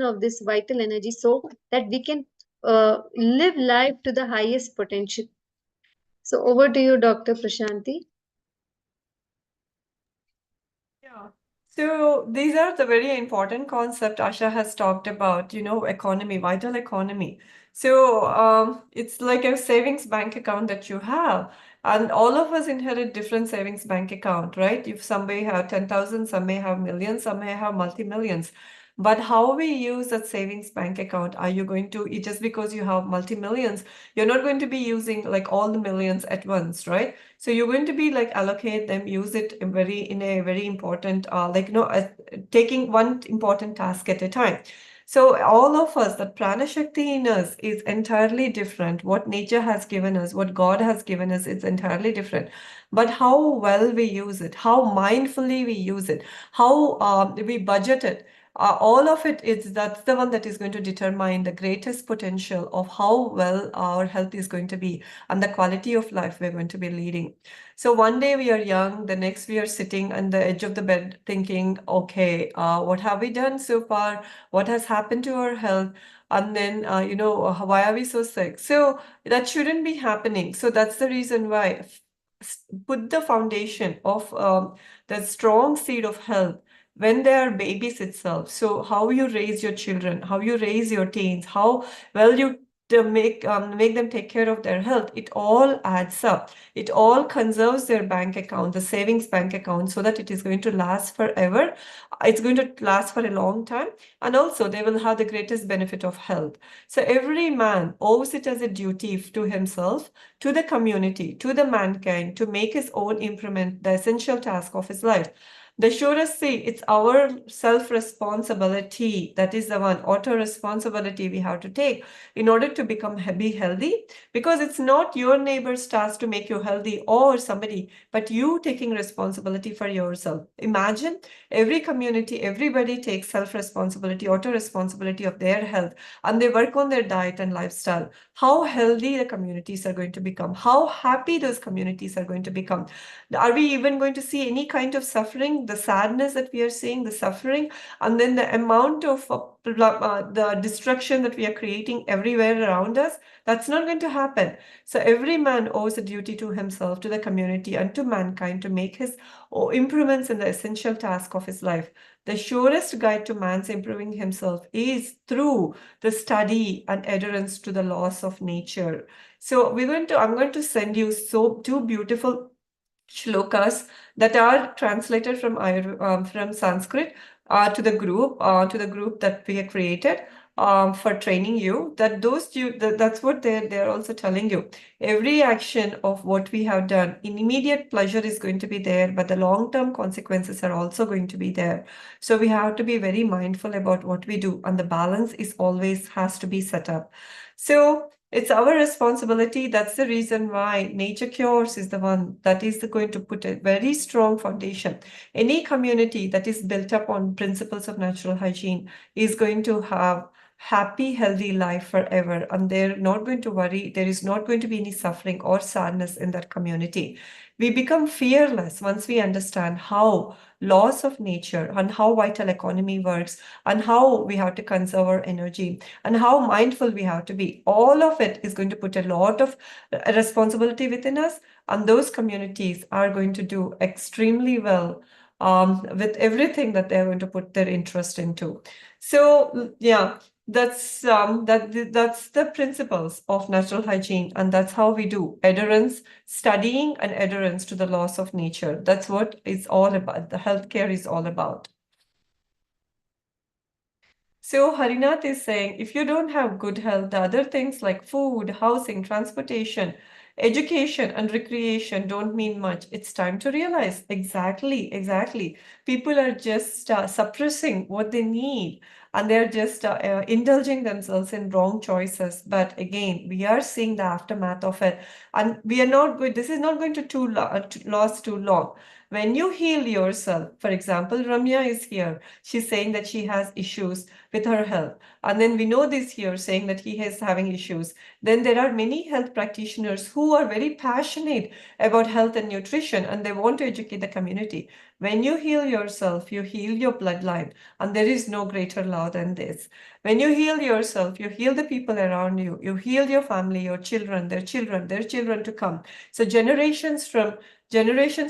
of this vital energy so that we can live life to the highest potential. So, over to you, Dr. Prashanti. Yeah. So these are the very important concept Asha has talked about, economy, vital economy. So it's like a savings bank account that you have. And all of us inherit different savings bank account, right? If some may have 10,000, some may have millions, some may have multi-millions. But how we use that savings bank account, are you going to, just because you have multi-millions, you're not going to be using like all the millions at once, right? So you're going to be like allocate them, use it in a very important, taking one important task at a time. So all of us, the Pranashakti in us is entirely different. What nature has given us, what God has given us, it's entirely different. But how well we use it, how mindfully we use it, how we budget it, all of it is that's the one that is going to determine the greatest potential of how well our health is going to be and the quality of life we're going to be leading. So one day we are young, the next we are sitting on the edge of the bed thinking, okay, what have we done so far? What has happened to our health? And then, why are we so sick? So that shouldn't be happening. So that's the reason why put the foundation of the strong seed of health when they are babies itself. So how you raise your children, how you raise your teens, how well you to make them take care of their health, it all adds up. It all conserves their bank account, the savings bank account, so that it is going to last forever. It's going to last for a long time, and also they will have the greatest benefit of health. So every man owes it as a duty to himself, to the community, to the mankind, to make his own improvement the essential task of his life. The surest see, it's our self-responsibility. That is the one auto responsibility we have to take in order to be healthy, because it's not your neighbor's task to make you healthy or somebody, but you taking responsibility for yourself. Imagine every community, everybody takes self-responsibility, auto responsibility of their health, and they work on their diet and lifestyle. How healthy the communities are going to become, how happy those communities are going to become. Are we even going to see any kind of suffering, the sadness that we are seeing, the suffering, and then the amount of the destruction that we are creating everywhere around us? That's not going to happen. So every man owes a duty to himself, to the community, and to mankind to make his improvements in the essential task of his life. The surest guide to man's improving himself is through the study and adherence to the laws of nature. So I'm going to send you two beautiful shlokas that are translated from Sanskrit to the group that we have created for training you. That's what they're also telling you. Every action of what we have done, in immediate pleasure is going to be there, but the long-term consequences are also going to be there. So we have to be very mindful about what we do, and the balance is always has to be set up. So it's our responsibility. That's the reason why Nature Cures is the one that is going to put a very strong foundation. Any community that is built up on principles of natural hygiene is going to have happy, healthy life forever, and they're not going to worry. There is not going to be any suffering or sadness in that community. We become fearless once we understand how laws of nature and how vital economy works and how we have to conserve our energy and how mindful we have to be. All of it is going to put a lot of responsibility within us, and those communities are going to do extremely well with everything that they're going to put their interest into. So yeah, that's the principles of natural hygiene, and that's how we do adherence, studying and adherence to the laws of nature. That's what it's all about. The healthcare is all about. So Harinath is saying, if you don't have good health, the other things like food, housing, transportation, education, and recreation don't mean much. It's time to realize exactly. People are just suppressing what they need, and they're just indulging themselves in wrong choices. But again, we are seeing the aftermath of it, and we are not good. This is not going to last too long. When you heal yourself, for example, Ramya is here. She's saying that she has issues with her health. And then we know this here saying that he is having issues. Then there are many health practitioners who are very passionate about health and nutrition and they want to educate the community. When you heal yourself, you heal your bloodline. And there is no greater love than this. When you heal yourself, you heal the people around you, you heal your family, your children, their children to come. So generations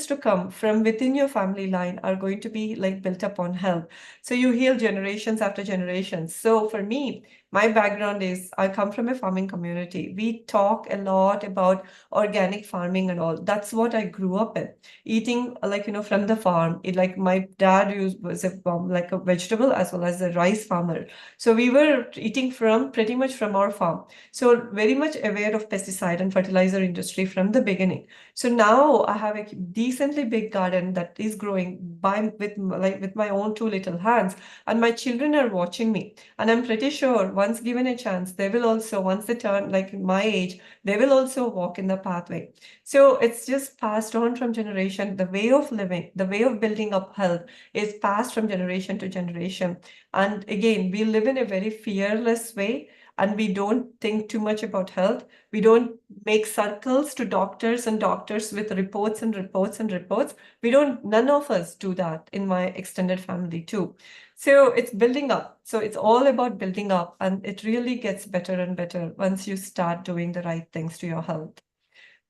to come from within your family line are going to be like built upon health. So you heal generations after generations. So for me, my background is I come from a farming community. We talk a lot about organic farming and all. That's what I grew up in, eating like from the farm. Like my dad was like a vegetable as well as a rice farmer. So we were eating from pretty much from our farm. So very much aware of pesticide and fertilizer industry from the beginning. So now I have a decently big garden that is growing with my own two little hands, and my children are watching me. And I'm pretty sure once given a chance, they will also, once they turn like my age, they will also walk in the pathway. So it's just passed on from generation. The way of living, the way of building up health is passed from generation to generation. And again, we live in a very fearless way and we don't think too much about health. We don't make circles to doctors and doctors with reports and reports and reports. None of us do that in my extended family too. So it's building up. So it's all about building up and it really gets better and better once you start doing the right things to your health.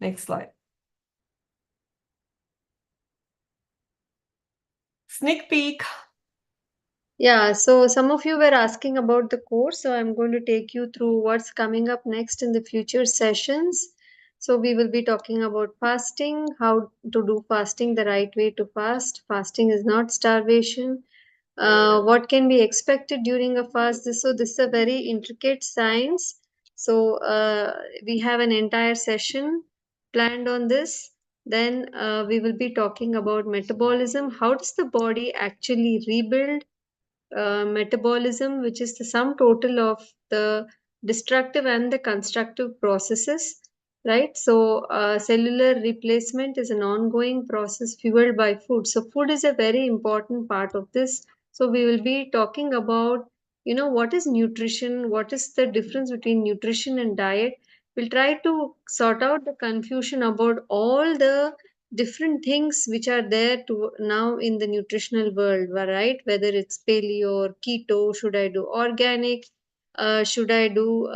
Next slide. Sneak peek. Yeah, so some of you were asking about the course, so I'm going to take you through what's coming up next in the future sessions. So we will be talking about fasting, how to do fasting, the right way to fast. Fasting is not starvation. What can be expected during a fast? This is a very intricate science. So we have an entire session planned on this. Then we will be talking about metabolism. How does the body actually rebuild? Metabolism, which is the sum total of the destructive and the constructive processes, right? So, cellular replacement is an ongoing process fueled by food. So, food is a very important part of this. So, we will be talking about, what is nutrition, what is the difference between nutrition and diet. We'll try to sort out the confusion about all the different things which are there to now in the nutritional world, right? Whether it's paleo or keto, should I do organic, should I do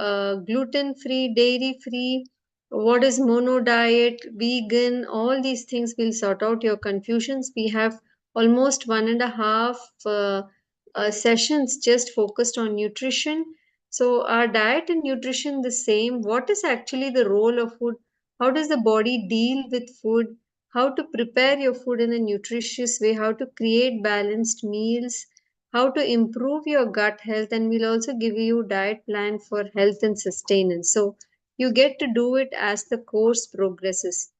gluten free, dairy free, what is mono diet, vegan, all these things will sort out your confusions. We have almost 1.5 sessions just focused on nutrition. So our diet and nutrition the same. What is actually the role of food? How does the body deal with food? How to prepare your food in a nutritious way, how to create balanced meals, how to improve your gut health, and we'll also give you diet plan for health and sustenance. So you get to do it as the course progresses.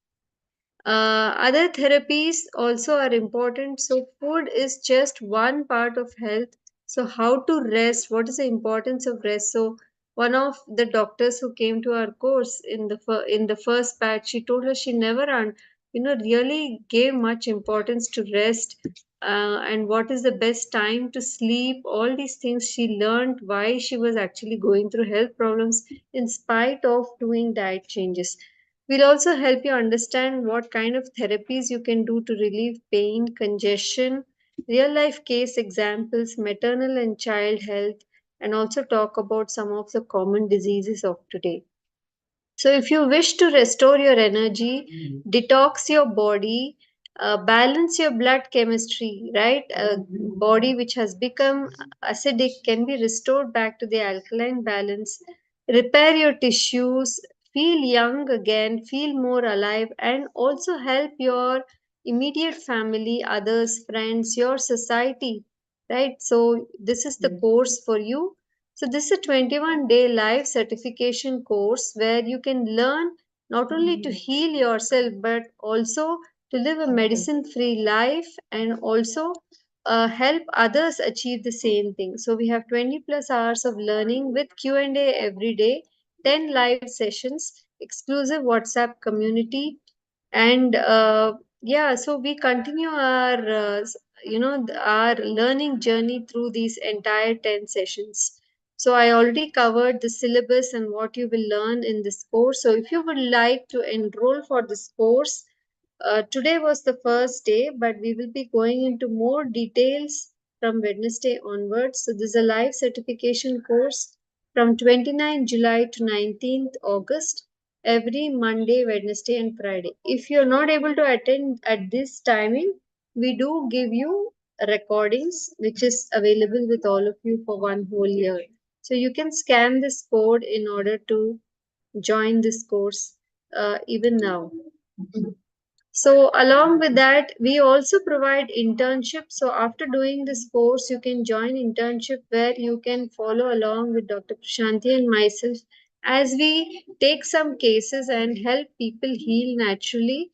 Other therapies also are important. So, food is just one part of health. So, how to rest? What is the importance of rest? So, one of the doctors who came to our course in the first batch, she told us she never really gave much importance to rest, and what is the best time to sleep. All these things she learned why she was actually going through health problems in spite of doing diet changes. We'll also help you understand what kind of therapies you can do to relieve pain, congestion, real life case examples, maternal and child health, and also talk about some of the common diseases of today. So, if you wish to restore your energy, detox your body, balance your blood chemistry, right? A body which has become acidic can be restored back to the alkaline balance, repair your tissues, feel young again, feel more alive, and also help your immediate family, others, friends, your society, right? So, this is the course for you. So, this is a 21-day live certification course where you can learn not only to heal yourself but also to live a medicine free life and also help others achieve the same thing. So, we have 20 plus hours of learning with Q&A every day, 10 live sessions, exclusive WhatsApp community, and Yeah, so we continue our our learning journey through these entire 10 sessions. So I already covered the syllabus and what you will learn in this course. So if you would like to enroll for this course, today was the first day, but we will be going into more details from Wednesday onwards. So this is a live certification course from 29 July to 19th August, every Monday, Wednesday, and Friday. If you're not able to attend at this timing, we do give you recordings, which is available with all of you for one whole year. So you can scan this code in order to join this course even now. So, along with that, we also provide internship. So, after doing this course, you can join internship where you can follow along with Dr. Prashanti and myself as we take some cases and help people heal naturally,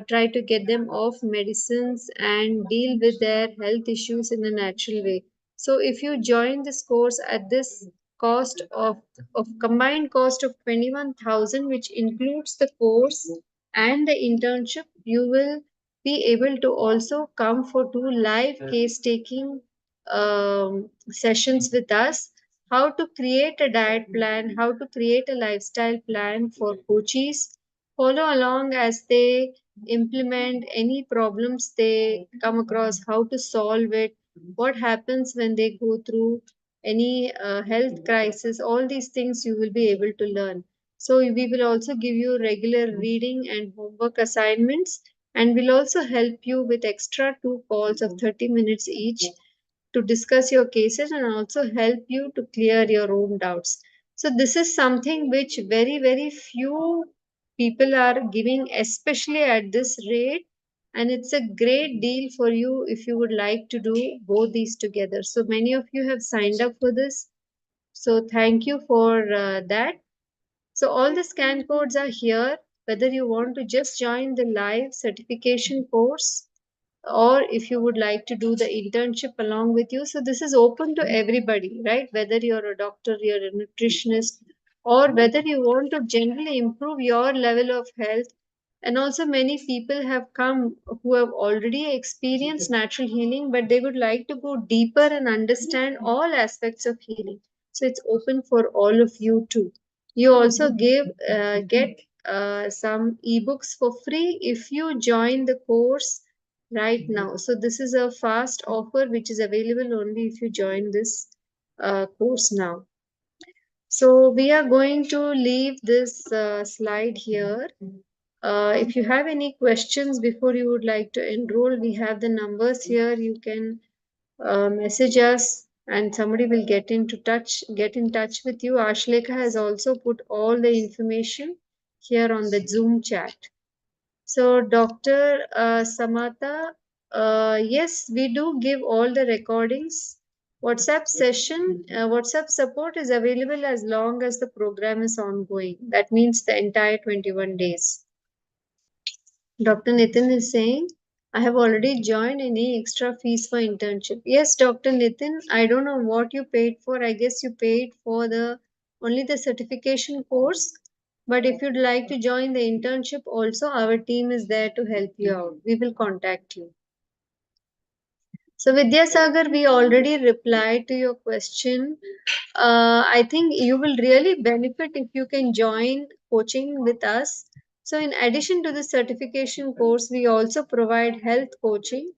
try to get them off medicines and deal with their health issues in a natural way. So, if you join this course at this cost of combined cost of 21,000, which includes the course and the internship, you will be able to also come for two live case taking sessions with us. How to create a diet plan, how to create a lifestyle plan for coaches. Follow along as they implement any problems they come across, how to solve it, what happens when they go through any health crisis. All these things you will be able to learn. So we will also give you regular reading and homework assignments, and we'll also help you with extra two calls of 30 minutes each to discuss your cases and also help you to clear your own doubts. So this is something which very few people are giving, especially at this rate, and it's a great deal for you if you would like to do both these together. So many of you have signed up for this. So thank you for that. So all the scan codes are here, whether you want to just join the live certification course or if you would like to do the internship along with you. So this is open to everybody, right? Whether you're a doctor, you're a nutritionist, or whether you want to generally improve your level of health. And also many people have come who have already experienced natural healing, but they would like to go deeper and understand all aspects of healing. So it's open for all of you too. You also get some ebooks for free if you join the course right now. So this is a fast offer which is available only if you join this course now. So we are going to leave this slide here. If you have any questions before you would like to enroll, we have the numbers here. You can message us and somebody will get in touch with you. Ashleka has also put all the information here on the Zoom chat. So, Dr. Samata, yes, we do give all the recordings. WhatsApp support is available as long as the program is ongoing. That means the entire 21 days. Dr. Nitin is saying, I have already joined. Any extra fees for internship? Yes, Dr. Nitin, I don't know what you paid for. I guess you paid for the only the certification course. But if you'd like to join the internship also, our team is there to help you out. We will contact you. So Vidyasagar, we already replied to your question. I think you will really benefit if you can join coaching with us. So in addition to the certification course, we also provide health coaching.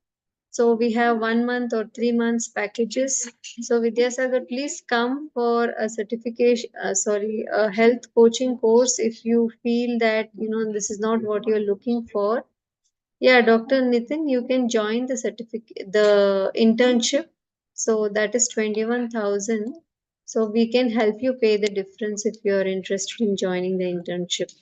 So we have 1 month or 3 months packages. So Vidyasagar, please come for a a health coaching course if you feel that this is not what you're looking for. Yeah, Dr. Nitin, you can join the internship. So that is 21,000. So we can help you pay the difference if you are interested in joining the internship.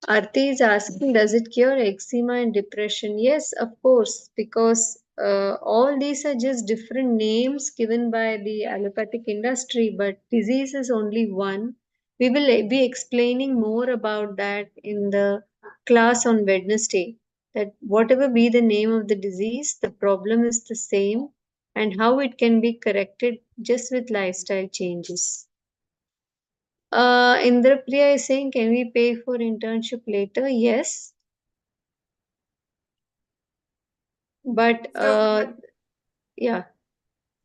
Arti is asking, does it cure eczema and depression? Yes, of course, because all these are just different names given by the allopathic industry, but disease is only one. We will be explaining more about that in the class on Wednesday. That whatever be the name of the disease, the problem is the same, and how it can be corrected just with lifestyle changes. Indrapriya is saying, can we pay for internship later? Yes. But So, yeah.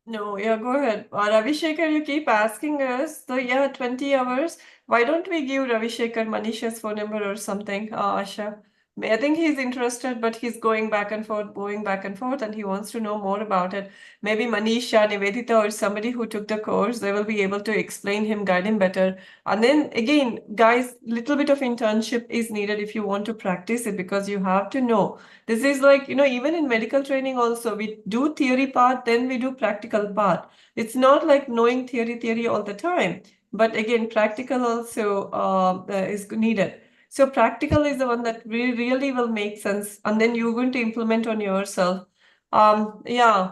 no, yeah, go ahead. Ravi Shekhar, you keep asking us, so yeah, 20 hours. Why don't we give Ravi Shekhar Manisha's phone number or something, Asha? I think he's interested, but he's going back and forth, and he wants to know more about it. Maybe Manisha, Nivedita, or somebody who took the course, they will be able to explain him, guide him better. And then again, guys, little bit of internship is needed if you want to practice it because you have to know. This is like, even in medical training also, we do theory part, then we do practical part. It's not like knowing theory all the time, but again, practical also is needed. So practical is the one that really will make sense, and then you're going to implement on yourself. Yeah,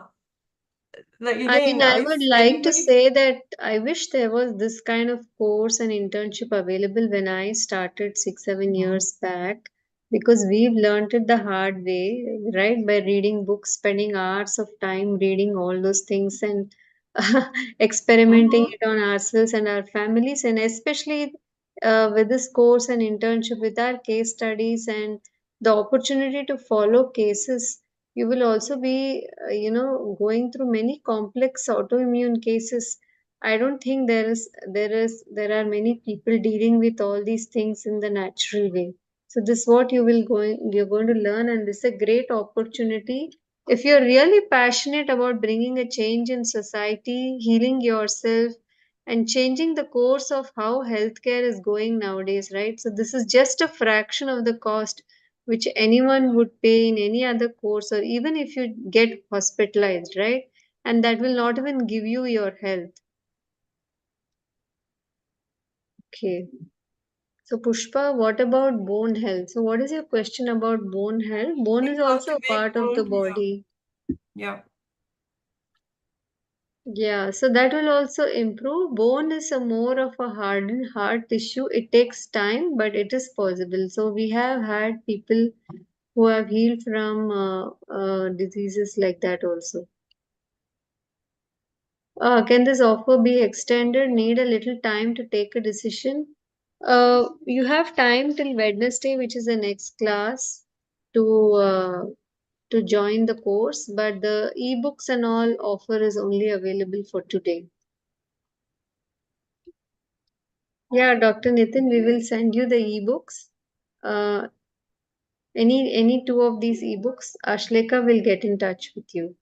like I mean, again, I if would like to anybody, say that I wish there was this kind of course and internship available when I started 6, 7 years back, because we've learned it the hard way, right? By reading books, spending hours of time reading all those things and experimenting Mhm. it on ourselves and our families, and especially with this course and internship, with our case studies and the opportunity to follow cases, you will also be going through many complex autoimmune cases. I don't think there are many people dealing with all these things in the natural way. So this what you're going to learn, and this is a great opportunity if you're really passionate about bringing a change in society, healing yourself, and changing the course of how healthcare is going nowadays, right? So this is just a fraction of the cost which anyone would pay in any other course, or even if you get hospitalized, right? And that will not even give you your health. Okay. So, Pushpa, what about bone health? So, what is your question about bone health? Bone is how to also a make part of the bone, yeah, body. yeah. Yeah, so that will also improve. Bone is a more of a hardened hard tissue. It takes time, but it is possible. So, we have had people who have healed from diseases like that also. Can this offer be extended? Need a little time to take a decision? You have time till Wednesday, which is the next class, to to join the course, but the ebooks and all offer is only available for today. Yeah, Dr. Nitin, we will send you the ebooks. Uh, any two of these ebooks, Ashleka will get in touch with you.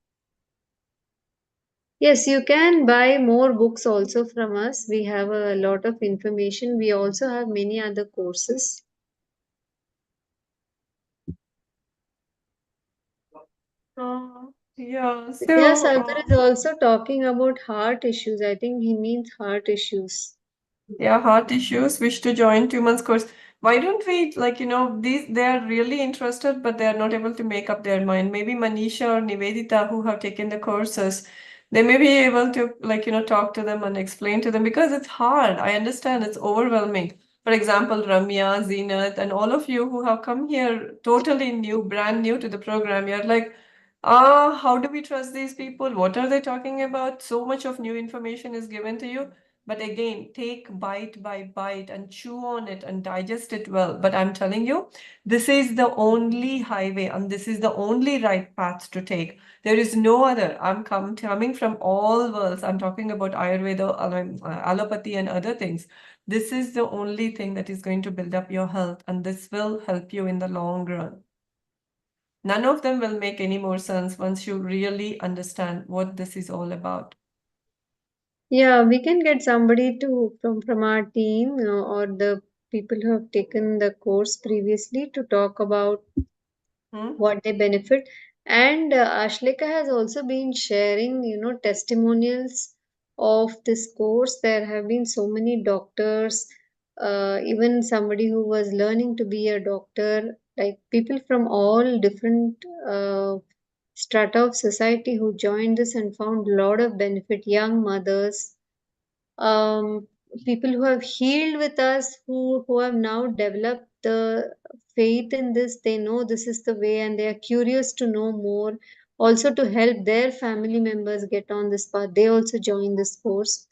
Yes, you can buy more books also from us. We have a lot of information. We also have many other courses. Yeah, so Vidyasagar is also talking about heart issues. I think he means heart issues. yeah, heart issues, wish to join 2 months course. Why don't we, like, these, they are really interested, but they are not able to make up their mind. Maybe Manisha or Nivedita, who have taken the courses, they may be able to, like, talk to them and explain to them because it's hard. I understand it's overwhelming. For example, Ramya, Zenith, and all of you who have come here totally new, brand new to the program, you're like, how do we trust these people? What are they talking about? So much of new information is given to you. But again, take bite by bite and chew on it and digest it well. But I'm telling you, this is the only highway and this is the only right path to take. There is no other. I'm coming from all worlds. I'm talking about Ayurveda, allopathy, and other things. This is the only thing that is going to build up your health, and this will help you in the long run. None of them will make any more sense once you really understand what this is all about. Yeah, we can get somebody to from our team, or the people who have taken the course previously to talk about Hmm? what they benefit. And Ashleka has also been sharing, testimonials of this course. There have been so many doctors, even somebody who was learning to be a doctor, like people from all different strata of society who joined this and found a lot of benefit. Young mothers, um, people who have healed with us, who have now developed the faith in this. They know this is the way, and they are curious to know more. Also, to help their family members get on this path, they also join this course.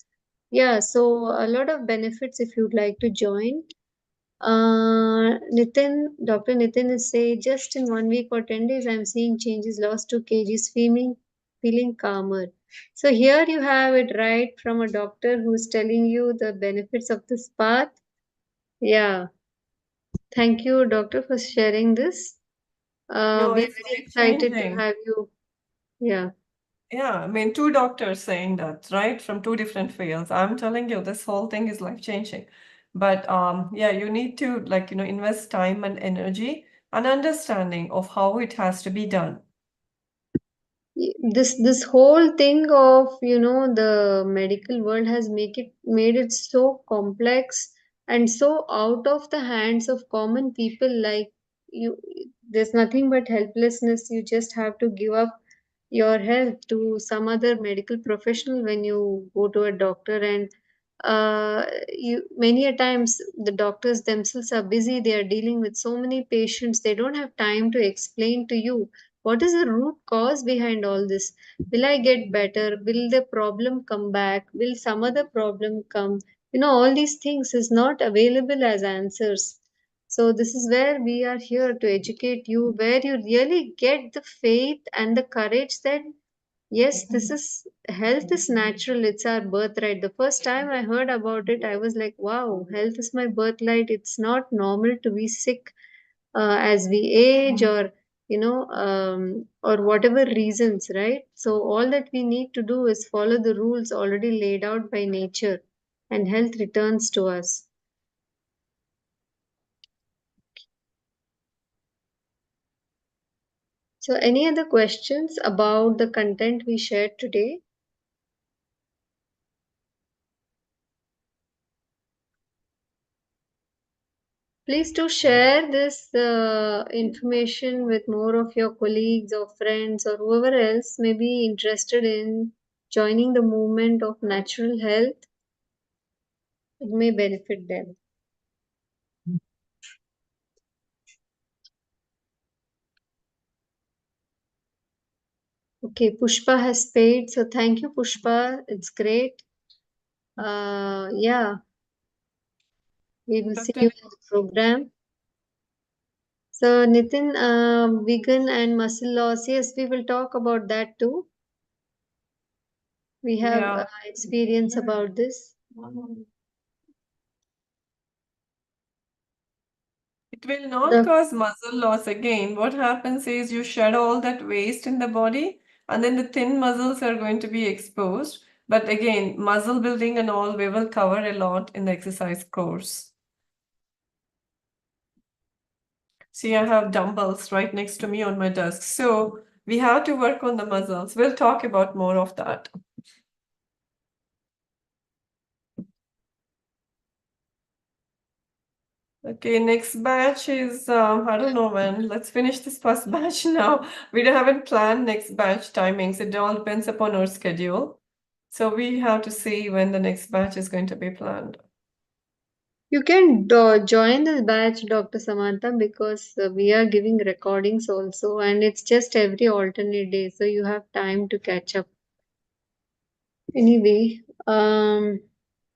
Yeah, so a lot of benefits if you'd like to join. Dr. Nitin is saying just in 1 week or 10 days, I'm seeing changes, lost 2 kgs, feeling calmer. So here you have it right from a doctor who's telling you the benefits of this path. Yeah, thank you, doctor, for sharing this. No, We are it's very life excited to changing. have you. Yeah. Yeah, I mean, two doctors saying that, right? From two different fields. I'm telling you, this whole thing is life changing. But yeah, you need to invest time and energy and understanding of how it has to be done. This whole thing of the medical world has made it so complex and so out of the hands of common people like you. There's nothing but helplessness. You just have to give up your health to some other medical professional when you go to a doctor. And you many a times the doctors themselves are busy. They are dealing with so many patients. They don't have time to explain to you what is the root cause behind all this. Will I get better? Will the problem come back? Will some other problem come? All these things is not available as answers. So this is where we are here to educate you, where you really get the faith and the courage that yes, this is health is natural, it's our birthright. The first time I heard about it, I was like, wow, health is my birthright. It's not normal to be sick as we age or whatever reasons, right? So all that we need to do is follow the rules already laid out by nature, and health returns to us. So any other questions about the content we shared today? Please do share this information with more of your colleagues or friends or whoever else may be interested in joining the movement of natural health. It may benefit them. Okay, Pushpa has paid, so thank you, Pushpa. It's great. Yeah, we will see Dr. you in the program. So, Nitin, vegan and muscle loss. Yes, we will talk about that too. We have Yeah. experience about this. It will not The cause muscle loss again. What happens is you shed all that waste in the body, and then the thin muscles are going to be exposed. But again, muscle building and all, we will cover a lot in the exercise course. See, I have dumbbells right next to me on my desk. So we have to work on the muscles. We'll talk about more of that. Okay, next batch is, I don't know when. Let's finish this first batch now. We haven't planned next batch timings. It all depends upon our schedule. So we have to see when the next batch is going to be planned. You can join this batch, Dr. Samantha, because we are giving recordings also, and it's just every alternate day, so you have time to catch up. Anyway,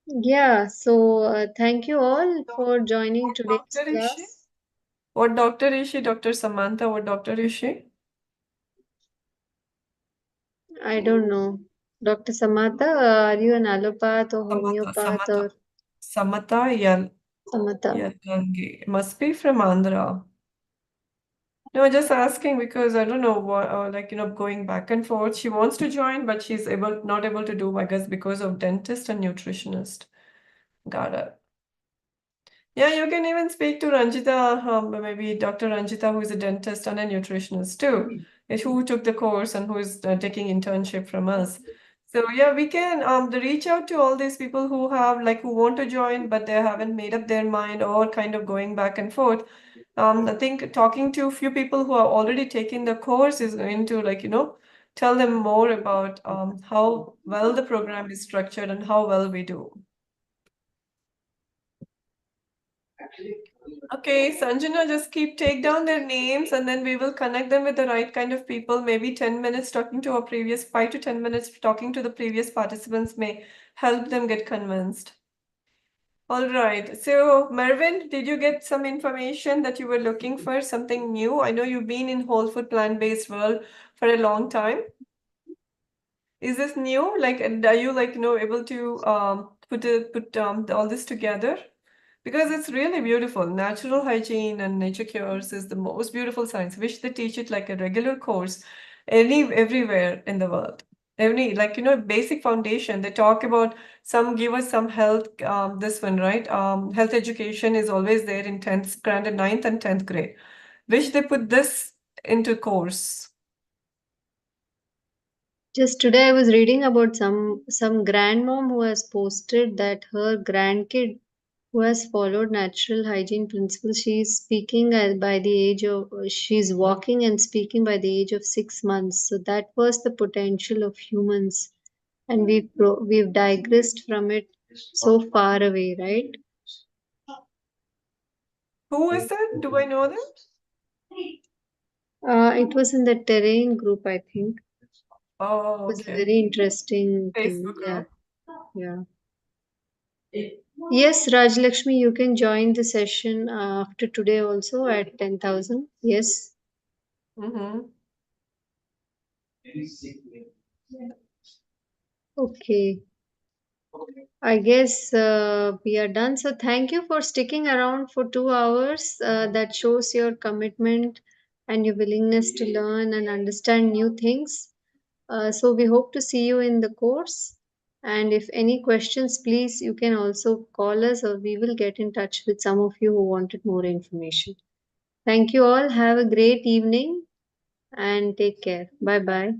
yeah, so thank you all for joining What today's doctor is she? class. What doctor is she? Dr. Samantha, what doctor is she? I don't know. Dr. Samantha, are you an allopath or Samata, homeopath Samata. or Samata Samantha? Yalgangi. Must be from Andhra. No, just asking because I don't know what, going back and forth. She wants to join, but she's not able to do, I guess, because of dentist and nutritionist. Got it. Yeah, you can even speak to Ranjita, maybe Dr. Ranjita, who is a dentist and a nutritionist too, who took the course and who is taking internship from us. So yeah, we can reach out to all these people who have who want to join, but they haven't made up their mind or kind of going back and forth. I think talking to a few people who are already taking the course is going to tell them more about how well the program is structured and how well we do. Okay, Sanjana, just take down their names and then we will connect them with the right kind of people. Maybe 10 minutes talking to our previous, 5 to 10 minutes talking to the previous participants may help them get convinced. All right. So, Mervin, did you get some information that you were looking for, something new? I know you've been in whole food plant-based world for a long time. Is this new? Like, and are you like, able to put all this together? Because it's really beautiful. Natural hygiene and nature cures is the most beautiful science. Wish they teach it like a regular course everywhere in the world. Every like basic foundation. They talk about some give us some health. This one, right? Health education is always there in 10th grade, and 9th and 10th grade. Wish they put this into course. Just today, I was reading about some grandmom who has posted that her grandkid who has followed natural hygiene principles. She's speaking by the age of she's walking and speaking by the age of 6 months. So that was the potential of humans, and we've digressed from it so far away, right? Who is that? Do I know them? It was in the terrain group, I think. Oh, It was a okay. very interesting thing. Facebook Yeah, group. yeah. Yes, Rajlakshmi, you can join the session after today also at 10,000. Yes. Mm-hmm. Okay. I guess we are done. So thank you for sticking around for 2 hours. That shows your commitment and your willingness to learn and understand new things. So we hope to see you in the course. And if any questions, please, you can also call us or we will get in touch with some of you who wanted more information. Thank you all. Have a great evening and take care. Bye bye.